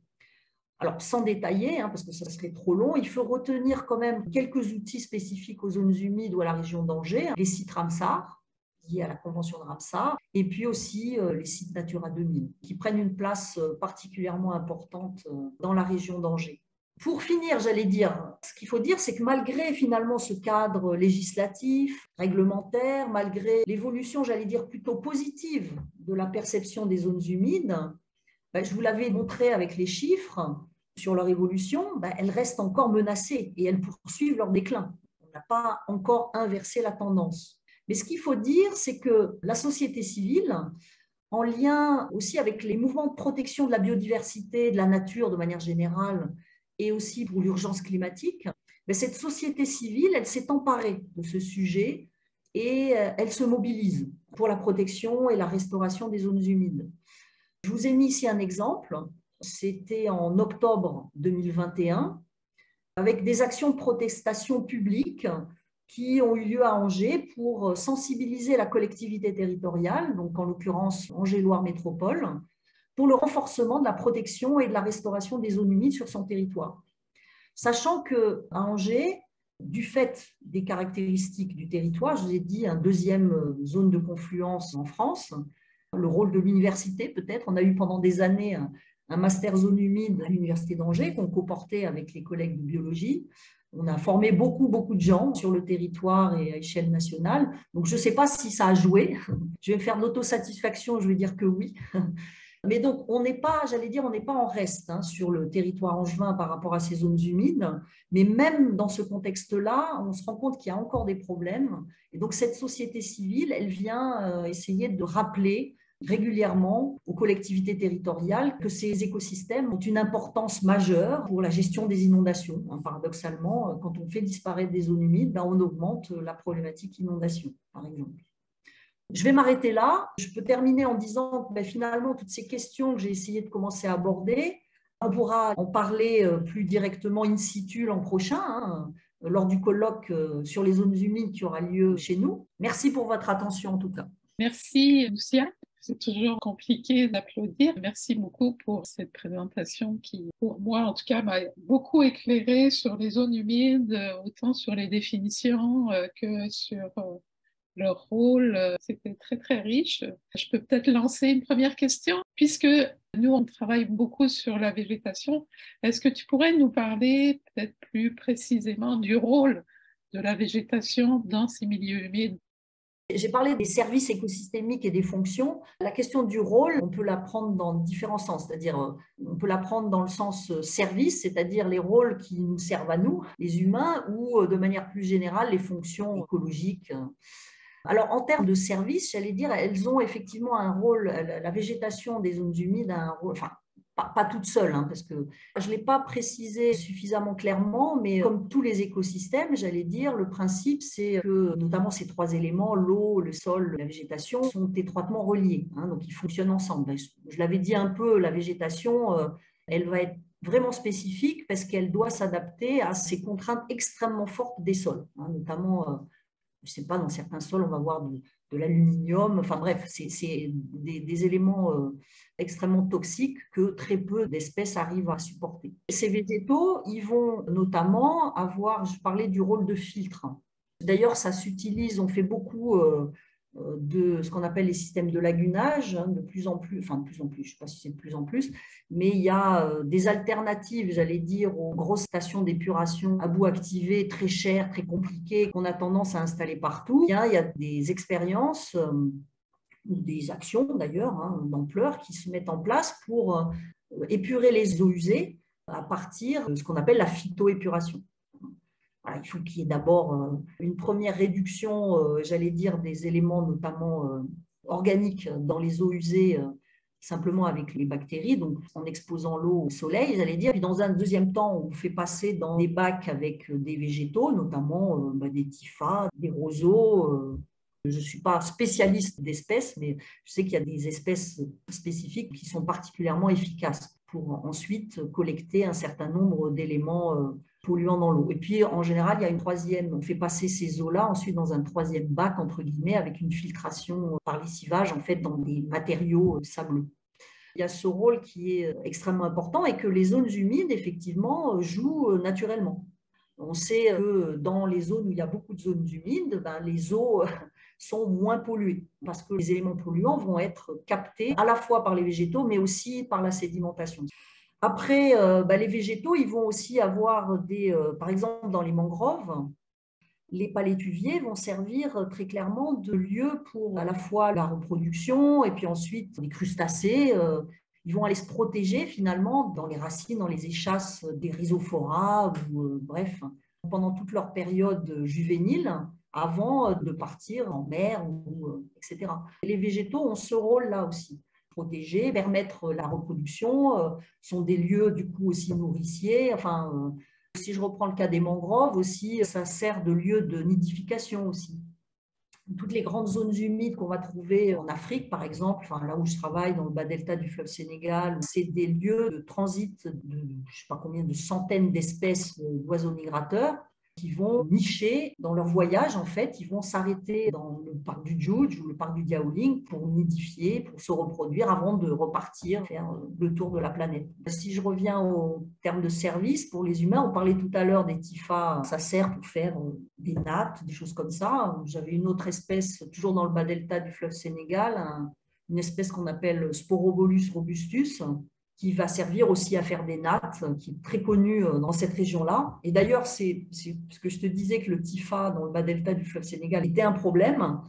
Alors, sans détailler, parce que ça serait trop long, il faut retenir quand même quelques outils spécifiques aux zones humides ou à la région d'Angers, les sites Ramsar, liés à la Convention de Ramsar, et puis aussi les sites Natura 2000, qui prennent une place particulièrement importante dans la région d'Angers. Pour finir, j'allais dire, ce qu'il faut dire, c'est que malgré finalement ce cadre législatif, réglementaire, malgré l'évolution, j'allais dire, plutôt positive de la perception des zones humides, je vous l'avais montré avec les chiffres sur leur évolution, elles restent encore menacées et elles poursuivent leur déclin. On n'a pas encore inversé la tendance. Mais ce qu'il faut dire, c'est que la société civile, en lien aussi avec les mouvements de protection de la biodiversité, de la nature de manière générale, et aussi pour l'urgence climatique, cette société civile, elle s'est emparée de ce sujet et elle se mobilise pour la protection et la restauration des zones humides. Je vous ai mis ici un exemple, c'était en octobre 2021, avec des actions de protestation publique qui ont eu lieu à Angers pour sensibiliser la collectivité territoriale, donc en l'occurrence Angers-Loire Métropole, pour le renforcement de la protection et de la restauration des zones humides sur son territoire. Sachant qu'à Angers, du fait des caractéristiques du territoire, je vous ai dit, une deuxième zone de confluence en France, le rôle de l'université peut-être, on a eu pendant des années un master zone humide à l'université d'Angers qu'on co-portait avec les collègues de biologie. On a formé beaucoup de gens sur le territoire et à échelle nationale. Donc, je ne sais pas si ça a joué. Je vais me faire de l'autosatisfaction, je vais dire que oui. Mais donc, on n'est pas, j'allais dire, on n'est pas en reste sur le territoire angevin par rapport à ces zones humides. Mais même dans ce contexte-là, on se rend compte qu'il y a encore des problèmes. Et donc, cette société civile, elle vient essayer de rappeler régulièrement aux collectivités territoriales que ces écosystèmes ont une importance majeure pour la gestion des inondations. Paradoxalement, quand on fait disparaître des zones humides, on augmente la problématique inondation, par exemple. Je vais m'arrêter là. Je peux terminer en disant que finalement, toutes ces questions que j'ai essayé de commencer à aborder, on pourra en parler plus directement in situ l'an prochain, lors du colloque sur les zones humides qui aura lieu chez nous. Merci pour votre attention en tout cas. Merci, Lucia. C'est toujours compliqué d'applaudir. Merci beaucoup pour cette présentation qui, pour moi, en tout cas, m'a beaucoup éclairé sur les zones humides, autant sur les définitions que sur leur rôle. C'était très riche. Je peux peut-être lancer une première question. Puisque nous, on travaille beaucoup sur la végétation, est-ce que tu pourrais nous parler peut-être plus précisément du rôle de la végétation dans ces milieux humides? J'ai parlé des services écosystémiques et des fonctions. La question du rôle, on peut la prendre dans différents sens, c'est-à-dire on peut la prendre dans le sens service, c'est-à-dire les rôles qui nous servent à nous, les humains, ou de manière plus générale, les fonctions écologiques. Alors, en termes de services, j'allais dire, elles ont effectivement un rôle, la végétation des zones humides a un rôle, enfin, pas toute seule, parce que je ne l'ai pas précisé suffisamment clairement, mais comme tous les écosystèmes, j'allais dire, le principe, c'est que notamment ces trois éléments, l'eau, le sol, la végétation, sont étroitement reliés, donc ils fonctionnent ensemble. Je l'avais dit un peu, la végétation, elle va être vraiment spécifique parce qu'elle doit s'adapter à ces contraintes extrêmement fortes des sols, notamment, je ne sais pas, dans certains sols, on va voir de l'aluminium, enfin bref, c'est des éléments extrêmement toxiques que très peu d'espèces arrivent à supporter. Ces végétaux, ils vont notamment avoir, je parlais du rôle de filtre. D'ailleurs, ça s'utilise, on fait beaucoup de ce qu'on appelle les systèmes de lagunage, de plus en plus, je ne sais pas si c'est de plus en plus, mais il y a des alternatives, j'allais dire, aux grosses stations d'épuration à bout activé, très chères, très compliquées, qu'on a tendance à installer partout. Il y a des expériences, ou des actions d'ailleurs, d'ampleur, qui se mettent en place pour épurer les eaux usées à partir de ce qu'on appelle la phytoépuration. Il faut qu'il y ait d'abord une première réduction, j'allais dire, des éléments notamment organiques dans les eaux usées, simplement avec les bactéries, donc en exposant l'eau au soleil, j'allais dire. Puis dans un deuxième temps, on fait passer dans des bacs avec des végétaux, notamment des typhas, des roseaux. Je ne suis pas spécialiste d'espèces, mais je sais qu'il y a des espèces spécifiques qui sont particulièrement efficaces pour ensuite collecter un certain nombre d'éléments polluants dans l'eau. Et puis, en général, il y a une troisième, on fait passer ces eaux-là ensuite dans un troisième bac, entre guillemets, avec une filtration par lessivage, en fait, dans des matériaux sableux. Il y a ce rôle qui est extrêmement important et que les zones humides, effectivement, jouent naturellement. On sait que dans les zones où il y a beaucoup de zones humides, les eaux sont moins polluées parce que les éléments polluants vont être captés à la fois par les végétaux, mais aussi par la sédimentation. Après, les végétaux, ils vont aussi avoir par exemple, dans les mangroves, les palétuviers vont servir très clairement de lieu pour à la fois la reproduction et puis ensuite les crustacés. Ils vont aller se protéger finalement dans les racines, dans les échasses des rhizophora ou bref, pendant toute leur période juvénile avant de partir en mer, etc. Les végétaux ont ce rôle-là aussi. Protéger, permettre la reproduction, sont des lieux du coup aussi nourriciers. Enfin, si je reprends le cas des mangroves aussi, ça sert de lieu de nidification aussi. Toutes les grandes zones humides qu'on va trouver en Afrique, par exemple, enfin, là où je travaille, dans le bas delta du fleuve Sénégal, c'est des lieux de transit de je ne sais pas combien de centaines d'espèces d'oiseaux migrateurs qui vont nicher dans leur voyage. En fait, ils vont s'arrêter dans le parc du Djoudj ou le parc du Diaoling pour nidifier, pour se reproduire avant de repartir faire le tour de la planète. Si je reviens au terme de service pour les humains, on parlait tout à l'heure des tifas, ça sert pour faire des nattes, des choses comme ça. J'avais une autre espèce, toujours dans le bas delta du fleuve Sénégal, une espèce qu'on appelle Sporobolus robustus, qui va servir aussi à faire des nattes, qui est très connue dans cette région-là. Et d'ailleurs, c'est parce que je te disais que le TIFA dans le bas delta du fleuve Sénégal était un problème,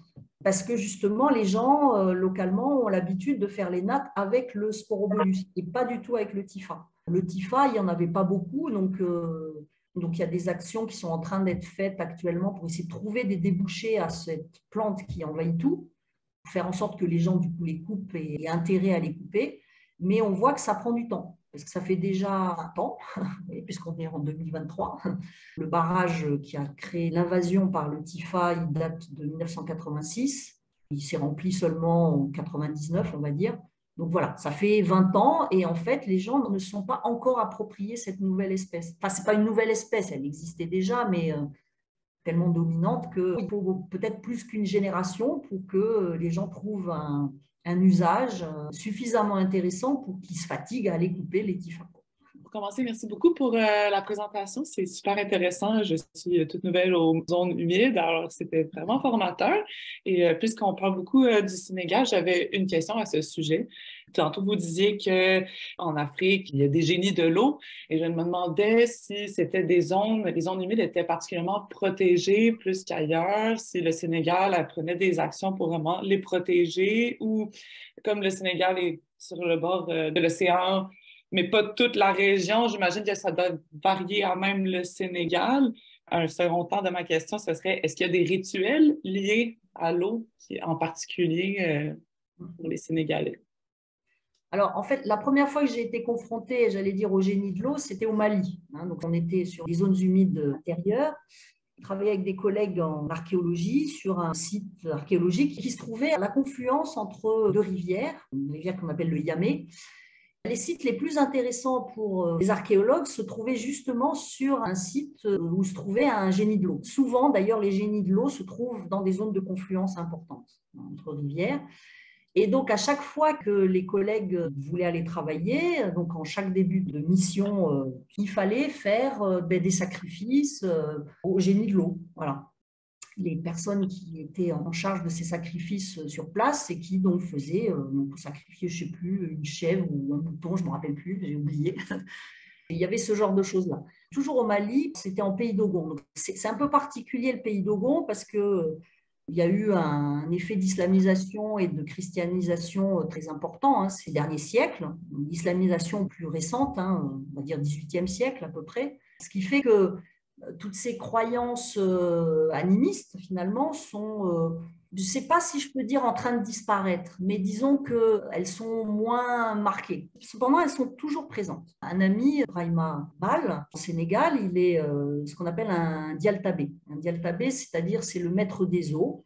parce que justement, les gens localement ont l'habitude de faire les nattes avec le Sporobolus et pas du tout avec le TIFA. Le TIFA, il n'y en avait pas beaucoup, donc il y a des actions qui sont en train d'être faites actuellement pour essayer de trouver des débouchés à cette plante qui envahit tout, pour faire en sorte que les gens du coup les coupent et aient intérêt à les couper. Mais on voit que ça prend du temps, parce que ça fait déjà 20 ans, puisqu'on est en 2023. Le barrage qui a créé l'invasion par le TIFA, il date de 1986. Il s'est rempli seulement en 99, on va dire. Donc voilà, ça fait 20 ans et en fait, les gens ne sont pas encore appropriés cette nouvelle espèce. Enfin, ce n'est pas une nouvelle espèce, elle existait déjà, mais tellement dominante qu'il faut peut-être plus qu'une génération pour que les gens trouvent un usage suffisamment intéressant pour qu'ils se fatiguent à aller couper les tifas. Pour commencer, merci beaucoup pour la présentation. C'est super intéressant. Je suis toute nouvelle aux zones humides, alors c'était vraiment formateur. Et puisqu'on parle beaucoup du Sénégal, j'avais une question à ce sujet. Tantôt, vous disiez qu'en Afrique, il y a des génies de l'eau et je me demandais si c'était les zones humides étaient particulièrement protégées plus qu'ailleurs, si le Sénégal prenait des actions pour vraiment les protéger ou comme le Sénégal est sur le bord de l'océan, mais pas toute la région. J'imagine que ça doit varier à même le Sénégal. Un second temps de ma question, ce serait, est-ce qu'il y a des rituels liés à l'eau, en particulier pour les Sénégalais? Alors, en fait, la première fois que j'ai été confrontée, j'allais dire, au génie de l'eau, c'était au Mali. Donc, on était sur les zones humides intérieures. Je travaillais avec des collègues en archéologie sur un site archéologique qui se trouvait à la confluence entre deux rivières, une rivière qu'on appelle le Yamé. Les sites les plus intéressants pour les archéologues se trouvaient justement sur un site où se trouvait un génie de l'eau. Souvent, d'ailleurs, les génies de l'eau se trouvent dans des zones de confluence importantes entre rivières. Et donc, à chaque fois que les collègues voulaient aller travailler, donc en chaque début de mission, il fallait faire des sacrifices au génie de l'eau. Voilà. Les personnes qui étaient en charge de ces sacrifices sur place et qui donc faisaient, pour sacrifier, je ne sais plus, une chèvre ou un mouton, je ne me rappelle plus, j'ai oublié. Il y avait ce genre de choses-là. Toujours au Mali, c'était en pays d'Ogon. C'est un peu particulier le pays d'Ogon parce que il y a eu un effet d'islamisation et de christianisation très important ces derniers siècles, l'islamisation plus récente, on va dire 18e siècle à peu près, ce qui fait que toutes ces croyances animistes, finalement, sont, je ne sais pas si je peux dire en train de disparaître, mais disons qu'elles sont moins marquées. Cependant, elles sont toujours présentes. Un ami, Brahima Bal, au Sénégal, il est ce qu'on appelle un dialtabé. Un dialtabé, c'est-à-dire c'est le maître des eaux.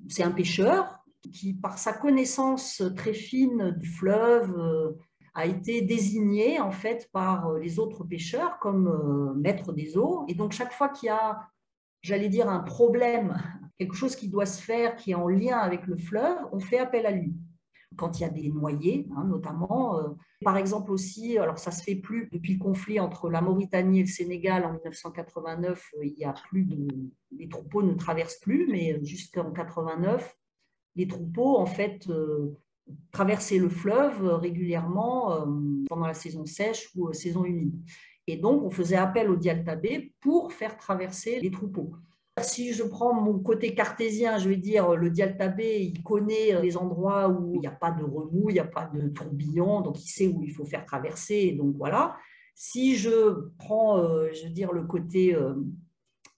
C'est un pêcheur qui, par sa connaissance très fine du fleuve, a été désigné en fait par les autres pêcheurs comme maître des eaux. Et donc, chaque fois qu'il y a, j'allais dire, un problème, quelque chose qui doit se faire, qui est en lien avec le fleuve, on fait appel à lui. quand il y a des noyés, hein, notamment. Par exemple aussi, alors ça ne se fait plus depuis le conflit entre la Mauritanie et le Sénégal en 1989, il y a plus de, les troupeaux ne traversent plus, mais jusqu'en 89, les troupeaux, en fait, traversaient le fleuve régulièrement pendant la saison sèche ou saison humide. Et donc, on faisait appel au dialtabé pour faire traverser les troupeaux. Si je prends mon côté cartésien, je vais dire le dialtabé, il connaît les endroits où il n'y a pas de remous, il n'y a pas de tourbillon, donc il sait où il faut faire traverser. Donc voilà. Si je prends, je veux dire, le côté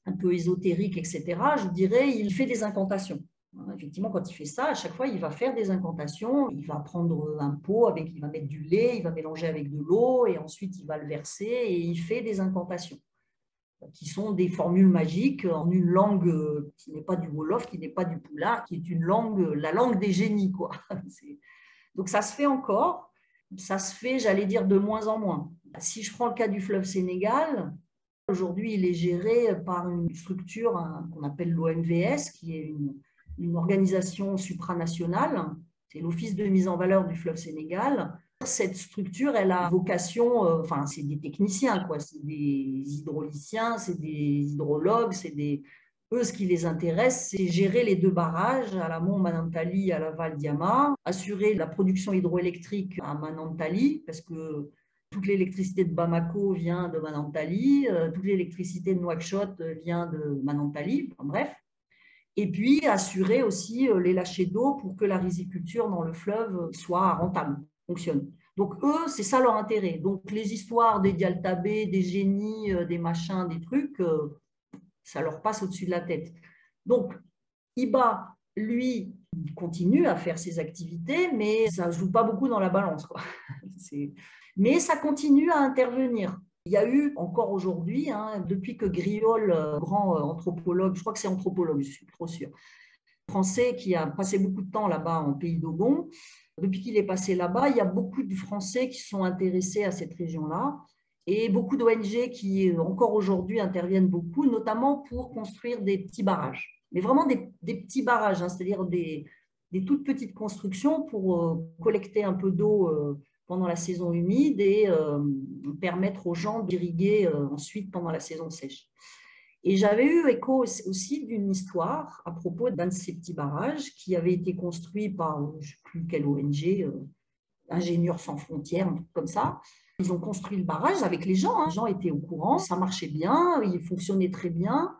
un peu ésotérique, etc., je dirais il fait des incantations. Effectivement, quand il fait ça, à chaque fois, il va faire des incantations. Il va prendre un pot avec, il va mettre du lait, il va mélanger avec de l'eau et ensuite il va le verser et il fait des incantations qui sont des formules magiques en une langue qui n'est pas du Wolof, qui n'est pas du Pulaar, qui est une langue, la langue des génies, quoi. Donc ça se fait encore, ça se fait, j'allais dire, de moins en moins. Si je prends le cas du fleuve Sénégal, aujourd'hui, il est géré par une structure qu'on appelle l'OMVS, qui est une organisation supranationale. C'est l'Office de mise en valeur du fleuve Sénégal. Cette structure, elle a vocation, enfin, c'est des techniciens, quoi. C'est des hydrauliciens, c'est des hydrologues, eux, ce qui les intéresse, c'est gérer les 2 barrages, à l'amont Manantali, à l'aval Diama, assurer la production hydroélectrique à Manantali, parce que toute l'électricité de Bamako vient de Manantali, toute l'électricité de Nouakchott vient de Manantali, enfin, bref. Et puis assurer aussi les lâchers d'eau pour que la riziculture dans le fleuve soit rentable, fonctionne. Donc eux, c'est ça leur intérêt. Donc les histoires des dialtabés, des génies, des machins, des trucs, ça leur passe au-dessus de la tête. Donc Iba, lui, il continue à faire ses activités, mais ça ne joue pas beaucoup dans la balance, quoi. Mais ça continue à intervenir. Il y a eu encore aujourd'hui, hein, depuis que Griol, grand anthropologue, je crois que c'est anthropologue, je suis trop sûre, français qui a passé beaucoup de temps là-bas en pays d'Ogon, depuis qu'il est passé là-bas, il y a beaucoup de Français qui sont intéressés à cette région-là et beaucoup d'ONG qui, encore aujourd'hui, interviennent beaucoup, notamment pour construire des petits barrages. Mais vraiment des petits barrages, hein, c'est-à-dire des toutes petites constructions pour collecter un peu d'eau pendant la saison humide et permettre aux gens d'irriguer ensuite pendant la saison sèche. Et j'avais eu écho aussi d'une histoire à propos d'un de ces petits barrages qui avait été construit par, je ne sais plus quelle ONG, Ingénieurs sans frontières, un truc comme ça. Ils ont construit le barrage avec les gens, hein. Les gens étaient au courant, ça marchait bien, il fonctionnait très bien.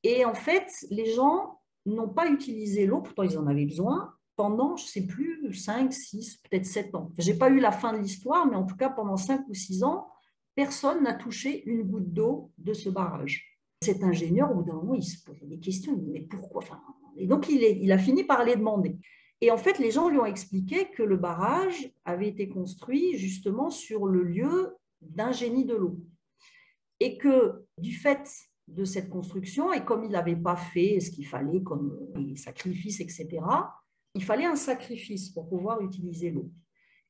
Et en fait, les gens n'ont pas utilisé l'eau, pourtant ils en avaient besoin, pendant, je ne sais plus, 5, 6, peut-être 7 ans. Je n'ai pas eu la fin de l'histoire, mais en tout cas, pendant 5 ou 6 ans, personne n'a touché une goutte d'eau de ce barrage. Cet ingénieur, au bout d'un moment, il se posait des questions, il dit, mais pourquoi, enfin, et donc, il a fini par les demander. Et en fait, les gens lui ont expliqué que le barrage avait été construit justement sur le lieu d'un génie de l'eau. Et que du fait de cette construction, et comme il n'avait pas fait ce qu'il fallait, comme les sacrifices, etc., il fallait un sacrifice pour pouvoir utiliser l'eau.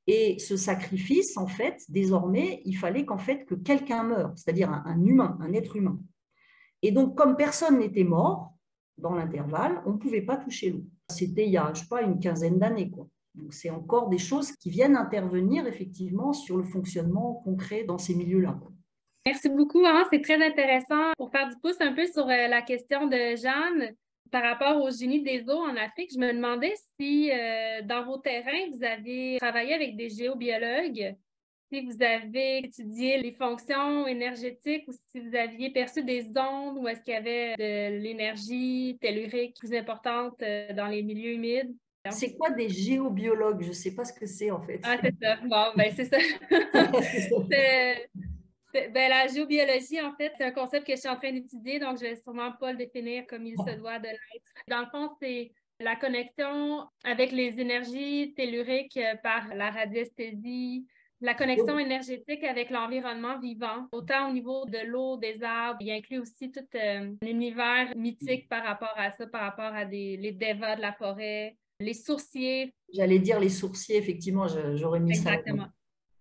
Et ce sacrifice, en fait, désormais, il fallait qu'en fait que quelqu'un meure, c'est-à-dire un humain, un être humain. Et donc, comme personne n'était mort dans l'intervalle, on ne pouvait pas toucher l'eau. C'était il y a, je ne sais pas, une quinzaine d'années, quoi. Donc, c'est encore des choses qui viennent intervenir effectivement sur le fonctionnement concret dans ces milieux-là. Merci beaucoup, hein? C'est très intéressant. Pour faire du pouce un peu sur la question de Jeanne, par rapport au génie des eaux en Afrique, je me demandais si dans vos terrains, vous aviez travaillé avec des géobiologues, si vous avez étudié les fonctions énergétiques ou si vous aviez perçu des ondes ou est-ce qu'il y avait de l'énergie tellurique plus importante dans les milieux humides. C'est quoi des géobiologues? Je ne sais pas ce que c'est en fait. Ah, c'est ça. Bon, ben c'est ça. La géobiologie, en fait, c'est un concept que je suis en train d'étudier, donc je ne vais sûrement pas le définir comme il se doit de l'être. Dans le fond, c'est la connexion avec les énergies telluriques par la radiesthésie, la connexion énergétique avec l'environnement vivant, autant au niveau de l'eau, des arbres. Il inclut aussi tout l'univers mythique par rapport à ça, par rapport à les devas de la forêt, les sourciers. J'allais dire les sourciers, effectivement, j'aurais mis ça. Exactement.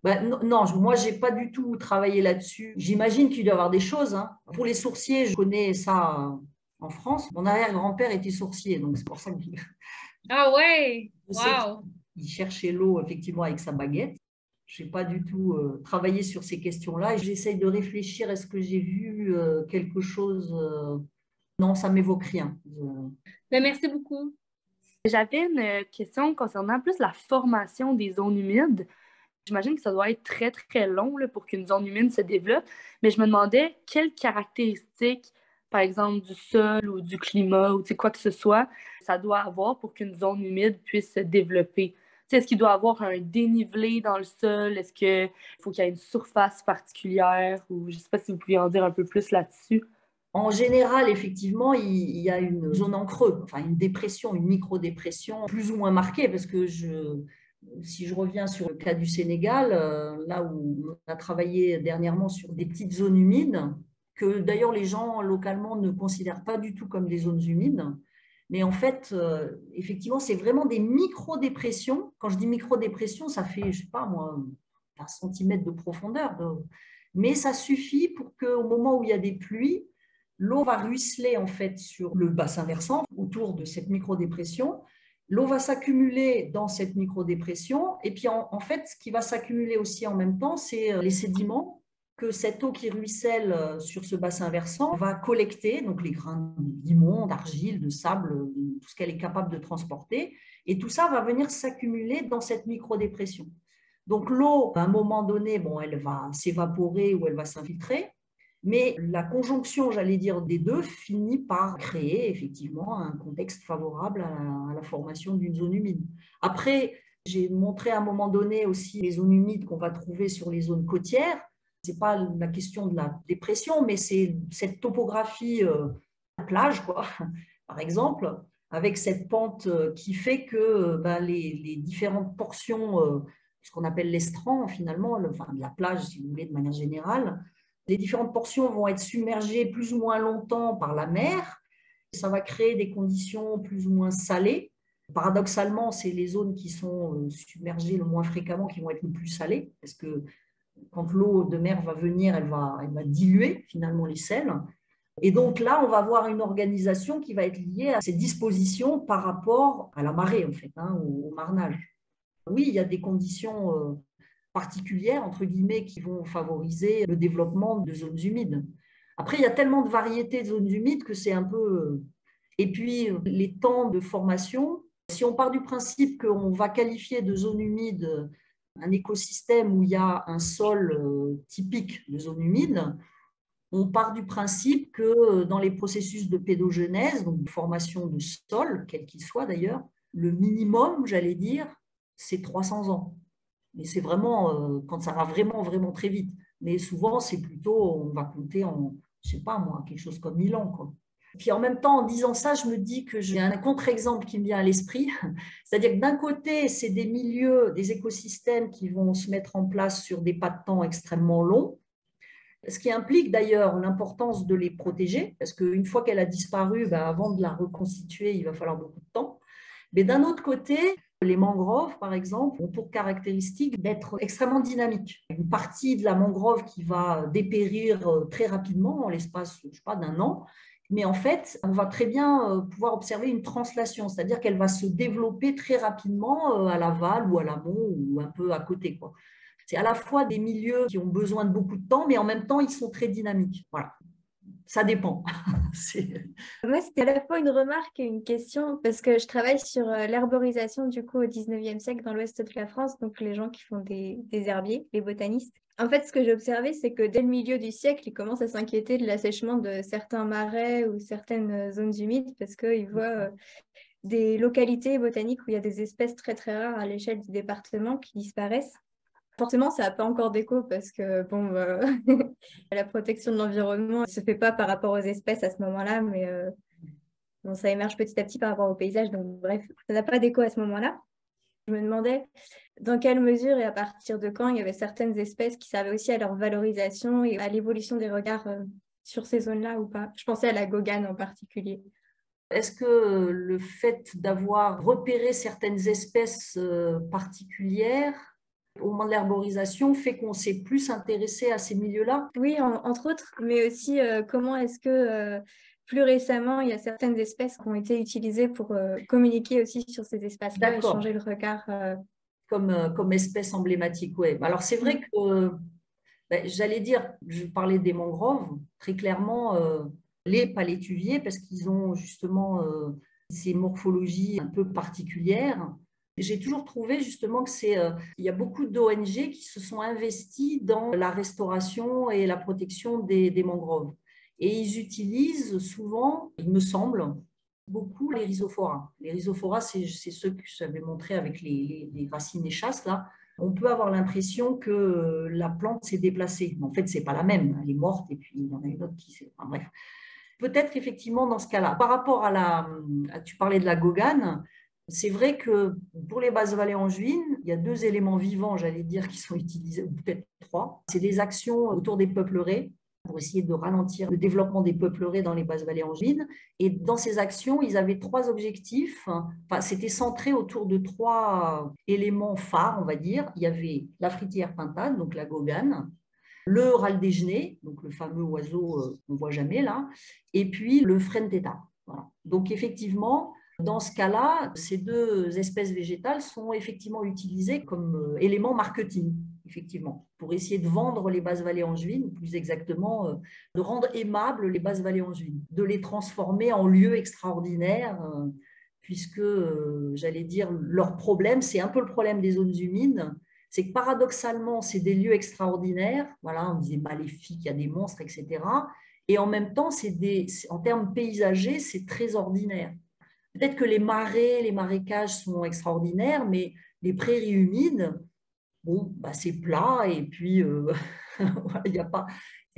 Ben, non, moi, je n'ai pas du tout travaillé là-dessus. J'imagine qu'il doit y avoir des choses, hein. Pour les sourciers, je connais ça en France. Mon arrière-grand-père était sourcier, donc c'est pour ça que... Ah ouais! Wow! Il cherchait l'eau effectivement avec sa baguette. Je n'ai pas du tout travaillé sur ces questions-là et j'essaye de réfléchir, est-ce que j'ai vu quelque chose Non, ça ne m'évoque rien. Ben, merci beaucoup. J'avais une question concernant plus la formation des zones humides. J'imagine que ça doit être très, très long là, pour qu'une zone humide se développe, mais je me demandais quelles caractéristiques, par exemple du sol ou du climat ou quoi que ce soit, ça doit avoir pour qu'une zone humide puisse se développer. Est-ce qu'il doit avoir un dénivelé dans le sol? Est-ce qu'il faut qu'il y ait une surface particulière? Ou je ne sais pas si vous pouviez en dire un peu plus là-dessus. En général, effectivement, il y a une zone en creux, enfin une dépression, une micro-dépression plus ou moins marquée, parce que si je reviens sur le cas du Sénégal, là où on a travaillé dernièrement sur des petites zones humides, que d'ailleurs les gens localement ne considèrent pas du tout comme des zones humides, mais en fait, effectivement, c'est vraiment des micro-dépressions. Quand je dis micro-dépression, ça fait, je ne sais pas moi, 1 centimètre de profondeur, mais ça suffit pour qu'au moment où il y a des pluies, l'eau va ruisseler en fait sur le bassin versant autour de cette microdépression. L'eau va s'accumuler dans cette microdépression et puis en fait, ce qui va s'accumuler aussi en même temps, c'est les sédiments que cette eau qui ruisselle sur ce bassin versant va collecter, donc les grains de limon, d'argile, de sable, tout ce qu'elle est capable de transporter. Et tout ça va venir s'accumuler dans cette microdépression. Donc l'eau, à un moment donné, bon, elle va s'évaporer ou elle va s'infiltrer. Mais la conjonction, j'allais dire, des deux finit par créer effectivement un contexte favorable à la formation d'une zone humide. Après, j'ai montré à un moment donné aussi les zones humides qu'on va trouver sur les zones côtières. Ce n'est pas la question de la dépression, mais c'est cette topographie de plage, quoi, par exemple, avec cette pente qui fait que les différentes portions, ce qu'on appelle l'estran finalement, enfin, de la plage, si vous voulez, de manière générale, les différentes portions vont être submergées plus ou moins longtemps par la mer. Ça va créer des conditions plus ou moins salées. Paradoxalement, c'est les zones qui sont submergées le moins fréquemment qui vont être le plus salées, parce que quand l'eau de mer va venir, elle va diluer finalement les sels. Et donc là, on va avoir une organisation qui va être liée à ces dispositions par rapport à la marée, en fait, au marnage. Oui, il y a des conditions particulières, entre guillemets, qui vont favoriser le développement de zones humides. Après, il y a tellement de variétés de zones humides que c'est un peu... Et puis, les temps de formation, si on part du principe qu'on va qualifier de zone humide un écosystème où il y a un sol typique de zone humide, on part du principe que dans les processus de pédogenèse, donc de formation de sol, quel qu'il soit d'ailleurs, le minimum, j'allais dire, c'est 300 ans. Mais c'est vraiment quand ça va vraiment, vraiment très vite. Mais souvent, c'est plutôt, on va compter en, je ne sais pas moi, quelque chose comme 1000 ans, quoi. Puis en même temps, en disant ça, je me dis que j'ai un contre-exemple qui me vient à l'esprit. C'est-à-dire que d'un côté, c'est des milieux, des écosystèmes qui vont se mettre en place sur des pas de temps extrêmement longs, ce qui implique d'ailleurs l'importance de les protéger, parce qu'une fois qu'elle a disparu, avant de la reconstituer, il va falloir beaucoup de temps. Mais d'un autre côté, les mangroves, par exemple, ont pour caractéristique d'être extrêmement dynamiques. Une partie de la mangrove qui va dépérir très rapidement, en l'espace, je ne sais pas, d'1 an, mais en fait, on va très bien pouvoir observer une translation, c'est-à-dire qu'elle va se développer très rapidement à l'aval ou à l'amont ou un peu à côté, quoi. C'est à la fois des milieux qui ont besoin de beaucoup de temps, mais en même temps, ils sont très dynamiques. Voilà. Ça dépend. Moi, c'était à la fois une remarque et une question, parce que je travaille sur l'herborisation du coup au 19e siècle dans l'ouest de la France, donc les gens qui font des herbiers, les botanistes. En fait, ce que j'ai observé, c'est que dès le milieu du siècle, ils commencent à s'inquiéter de l'assèchement de certains marais ou certaines zones humides, parce qu'ils voient des localités botaniques où il y a des espèces très très rares à l'échelle du département qui disparaissent. Forcément, ça n'a pas encore d'écho parce que bon, la protection de l'environnement ne se fait pas par rapport aux espèces à ce moment-là, mais bon, ça émerge petit à petit par rapport au paysage. Donc bref, ça n'a pas d'écho à ce moment-là. Je me demandais dans quelle mesure et à partir de quand il y avait certaines espèces qui servaient aussi à leur valorisation et à l'évolution des regards sur ces zones-là ou pas. Je pensais à la gogane en particulier. Est-ce que le fait d'avoir repéré certaines espèces particulières au moment de l'herborisation fait qu'on s'est plus intéressé à ces milieux-là? Oui, entre autres, mais aussi comment est-ce que plus récemment, il y a certaines espèces qui ont été utilisées pour communiquer aussi sur ces espaces-là et changer le regard. Comme espèce emblématique, oui. Alors, c'est vrai que, j'allais dire, je parlais des mangroves, très clairement, les palétuviers, parce qu'ils ont justement ces morphologies un peu particulières. J'ai toujours trouvé justement que il y a beaucoup d'ONG qui se sont investies dans la restauration et la protection des mangroves. Et ils utilisent souvent, il me semble, beaucoup les rhizophora. Les rhizophora, c'est ceux que j'avais montré avec les racines des chasses, là. On peut avoir l'impression que la plante s'est déplacée. Mais en fait, ce n'est pas la même. Elle est morte et puis il y en a une autre qui s'est... Enfin, bref. Peut-être effectivement dans ce cas-là. Par rapport tu parlais de la gogane, c'est vrai que pour les basses vallées angevines, il y a 2 éléments vivants, j'allais dire, qui sont utilisés, ou peut-être 3. C'est des actions autour des peupleraies pour essayer de ralentir le développement des peupleraies dans les basses vallées angevines. Et dans ces actions, ils avaient 3 objectifs. Enfin, c'était centré autour de 3 éléments phares, on va dire. Il y avait la fritière pintade, donc la gogane, le râle déjeuner, donc le fameux oiseau qu'on ne voit jamais là, et puis le frêne tétard. Voilà. Donc effectivement, dans ce cas-là, ces 2 espèces végétales sont effectivement utilisées comme éléments marketing, effectivement, pour essayer de vendre les basses vallées angevines, plus exactement, de rendre aimables les basses vallées angevines, de les transformer en lieux extraordinaires, puisque, j'allais dire, leur problème, c'est un peu le problème des zones humides, c'est que paradoxalement, c'est des lieux extraordinaires, voilà, on disait maléfiques, il y a des monstres, etc. Et en même temps, en termes paysagers, c'est très ordinaire. Peut-être que les marais, les marécages sont extraordinaires, mais les prairies humides, bon, c'est plat et puis il n'y a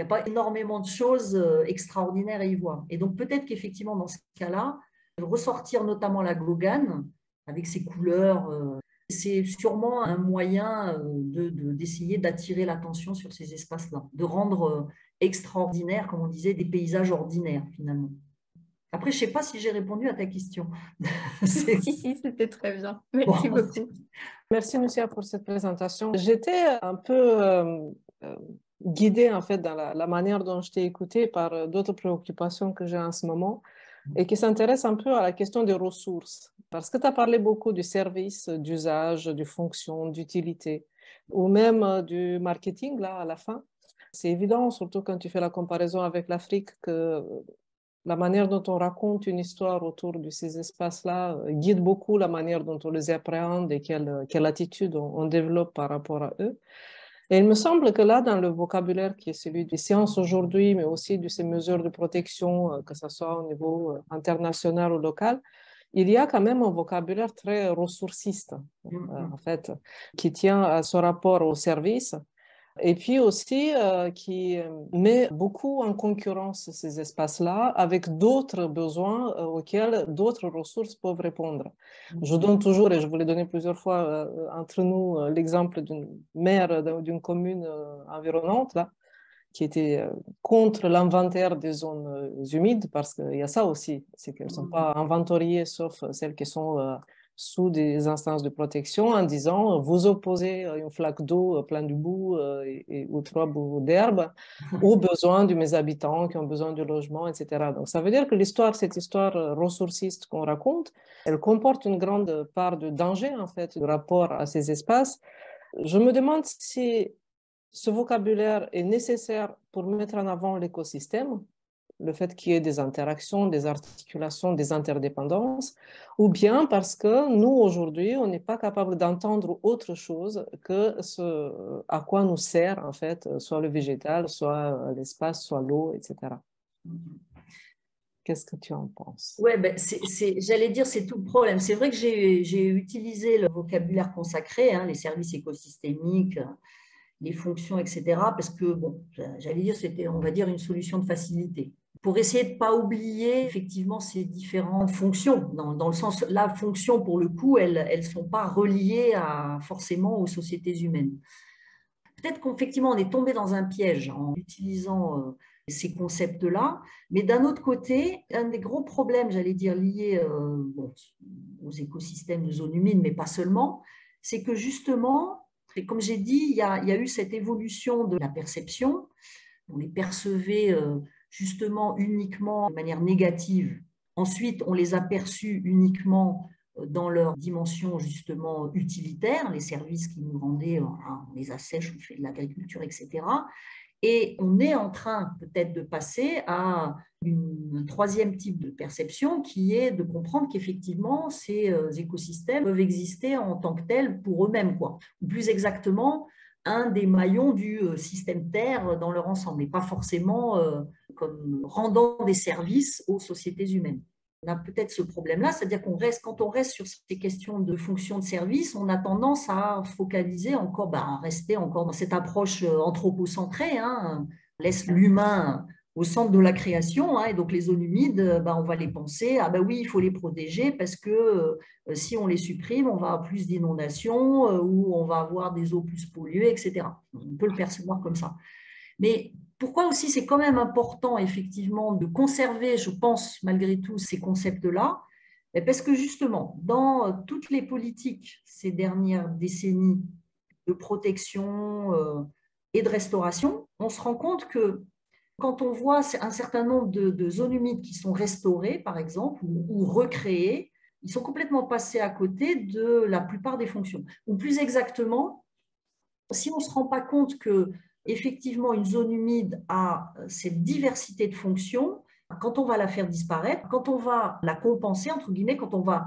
pas énormément de choses extraordinaires à y voir. Et donc peut-être qu'effectivement, dans ce cas-là, ressortir notamment la gogane avec ses couleurs, c'est sûrement un moyen d'essayer d'attirer l'attention sur ces espaces-là, de rendre extraordinaire, comme on disait, des paysages ordinaires finalement. Après, je ne sais pas si j'ai répondu à ta question. Si, c'était très bien. Merci beaucoup. Merci, Nusia, pour cette présentation. J'étais un peu guidée, en fait, dans la manière dont je t'ai écoutée par d'autres préoccupations que j'ai en ce moment et qui s'intéressent un peu à la question des ressources. Parce que tu as parlé beaucoup du service, d'usage, de fonction, d'utilité, ou même du marketing, là, à la fin. C'est évident, surtout quand tu fais la comparaison avec l'Afrique, que la manière dont on raconte une histoire autour de ces espaces-là guide beaucoup la manière dont on les appréhende et quelle attitude on développe par rapport à eux. Et il me semble que là, dans le vocabulaire qui est celui des sciences aujourd'hui, mais aussi de ces mesures de protection, que ce soit au niveau international ou local, il y a quand même un vocabulaire très ressourciste, en fait, qui tient à ce rapport au service. Et puis aussi qui met beaucoup en concurrence ces espaces-là avec d'autres besoins auxquels d'autres ressources peuvent répondre. Je donne toujours, et je vous l'ai donné plusieurs fois entre nous, l'exemple d'une maire d'une commune environnante, là, qui était contre l'inventaire des zones humides, parce qu'il y a ça aussi, c'est qu'elles ne sont pas inventoriées, sauf celles qui sont sous des instances de protection, en disant vous opposez une flaque d'eau pleine de boue ou 3 bouts d'herbe aux besoins de mes habitants qui ont besoin de logement, etc. Donc ça veut dire que cette histoire ressourciste qu'on raconte, elle comporte une grande part de danger, en fait, de rapport à ces espaces. Je me demande si ce vocabulaire est nécessaire pour mettre en avant l'écosystème, le fait qu'il y ait des interactions, des articulations, des interdépendances, ou bien parce que nous, aujourd'hui, on n'est pas capable d'entendre autre chose que ce à quoi nous sert, en fait, soit le végétal, soit l'espace, soit l'eau, etc. Qu'est-ce que tu en penses? Oui, j'allais dire, c'est tout le problème. C'est vrai que j'ai utilisé le vocabulaire consacré, les services écosystémiques, les fonctions, etc., parce que, bon, j'allais dire, c'était, on va dire, une solution de facilité. Pour essayer de ne pas oublier, effectivement, ces différentes fonctions. Dans le sens, la fonction, pour le coup, elles ne sont pas reliées forcément aux sociétés humaines. Peut-être qu'effectivement, on est tombé dans un piège en utilisant ces concepts-là, mais d'un autre côté, un des gros problèmes, j'allais dire, liés aux écosystèmes de zones humides, mais pas seulement, c'est que justement, et comme j'ai dit, il y a eu cette évolution de la perception. On les percevait, justement uniquement de manière négative. Ensuite, on les a perçus uniquement dans leur dimension justement utilitaire, les services qu'ils nous rendaient, on les assèche, on fait de l'agriculture, etc. Et on est en train peut-être de passer à un troisième type de perception qui est de comprendre qu'effectivement, ces écosystèmes peuvent exister en tant que tels pour eux-mêmes, quoi. Ou plus exactement, un des maillons du système Terre dans leur ensemble, et pas forcément comme rendant des services aux sociétés humaines. On a peut-être ce problème-là, c'est-à-dire quand on reste sur ces questions de fonction de service, on a tendance à se focaliser encore, à rester encore dans cette approche anthropocentrée, hein, on laisse l'humain au centre de la création, hein, et donc les zones humides, on va les penser, oui, il faut les protéger parce que si on les supprime, on va avoir plus d'inondations ou on va avoir des eaux plus polluées, etc. On peut le percevoir comme ça. Mais pourquoi aussi c'est quand même important effectivement de conserver, je pense malgré tout, ces concepts-là? Parce que justement, dans toutes les politiques ces dernières décennies de protection et de restauration, on se rend compte que quand on voit un certain nombre de zones humides qui sont restaurées, par exemple, ou recréées, ils sont complètement passés à côté de la plupart des fonctions. Ou plus exactement, si on ne se rend pas compte que effectivement, une zone humide a cette diversité de fonctions, quand on va la faire disparaître, quand on va la compenser, entre guillemets, quand on va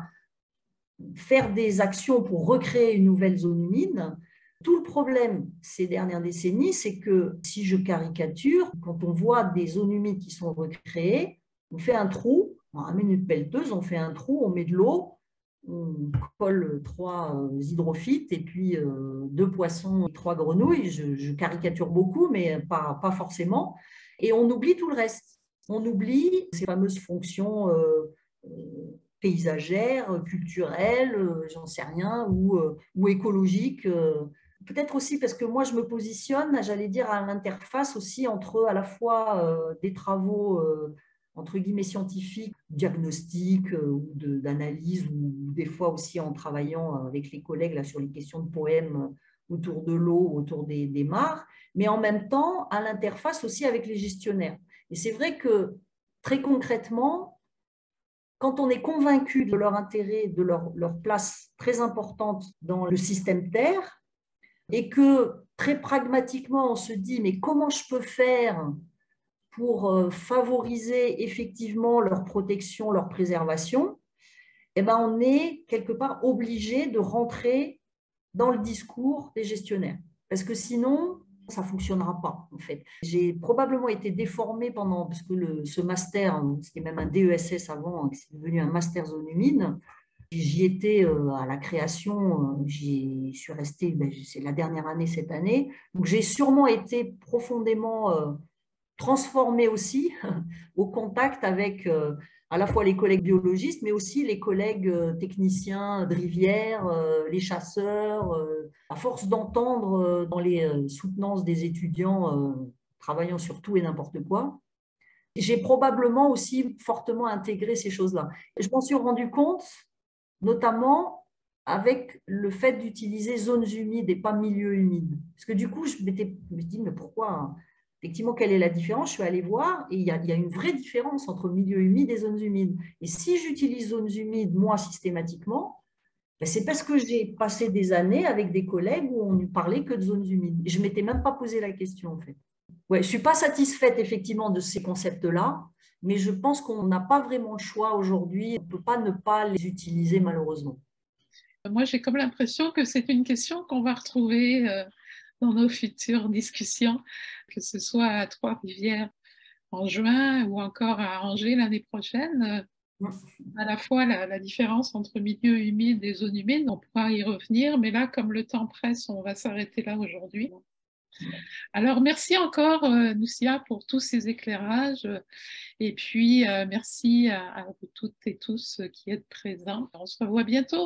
faire des actions pour recréer une nouvelle zone humide, tout le problème ces dernières décennies, c'est que, si je caricature, quand on voit des zones humides qui sont recréées, on fait un trou, on ramène une pelleteuse, on fait un trou, on met de l'eau, on colle 3 hydrophytes et puis 2 poissons et 3 grenouilles. Je caricature beaucoup, mais pas forcément. Et on oublie tout le reste. On oublie ces fameuses fonctions paysagères, culturelles, j'en sais rien, ou écologiques. Peut-être aussi parce que moi, je me positionne, j'allais dire, à l'interface aussi entre à la fois des travaux entre guillemets scientifiques, diagnostiques ou d'analyse, ou des fois aussi en travaillant avec les collègues là, sur les questions de poèmes autour de l'eau, autour des mares, mais en même temps à l'interface aussi avec les gestionnaires. Et c'est vrai que très concrètement, quand on est convaincu de leur intérêt, de leur place très importante dans le système Terre, et que très pragmatiquement on se dit mais comment je peux faire pour favoriser effectivement leur protection, leur préservation, on est quelque part obligé de rentrer dans le discours des gestionnaires. Parce que sinon, ça ne fonctionnera pas, en fait. J'ai probablement été déformée parce que ce master, c'était même un DESS avant, c'est devenu un master zone humide. J'y étais à la création, j'y suis restée, c'est la dernière année cette année. Donc j'ai sûrement été profondément transformée aussi au contact avec à la fois les collègues biologistes, mais aussi les collègues techniciens de rivière, les chasseurs. À force d'entendre dans les soutenances des étudiants travaillant sur tout et n'importe quoi, j'ai probablement aussi fortement intégré ces choses-là. Je m'en suis rendu compte, notamment avec le fait d'utiliser zones humides et pas milieux humides. Parce que du coup, je me dis, mais pourquoi? Effectivement, quelle est la différence? Je suis allée voir et il y a une vraie différence entre milieux humides et zones humides. Et si j'utilise zones humides, moi, systématiquement, c'est parce que j'ai passé des années avec des collègues où on ne parlait que de zones humides. Et je ne m'étais même pas posé la question, en fait. Ouais, je ne suis pas satisfaite, effectivement, de ces concepts-là, mais je pense qu'on n'a pas vraiment le choix aujourd'hui. On ne peut pas ne pas les utiliser, malheureusement. Moi, j'ai comme l'impression que c'est une question qu'on va retrouver dans nos futures discussions, que ce soit à Trois-Rivières en juin ou encore à Angers l'année prochaine. À la fois la différence entre milieu humide et zone humide, on pourra y revenir, mais là, comme le temps presse, on va s'arrêter là aujourd'hui. Alors, merci encore, Nucia, pour tous ces éclairages. Et puis, merci à vous toutes et tous qui êtes présents. On se revoit bientôt.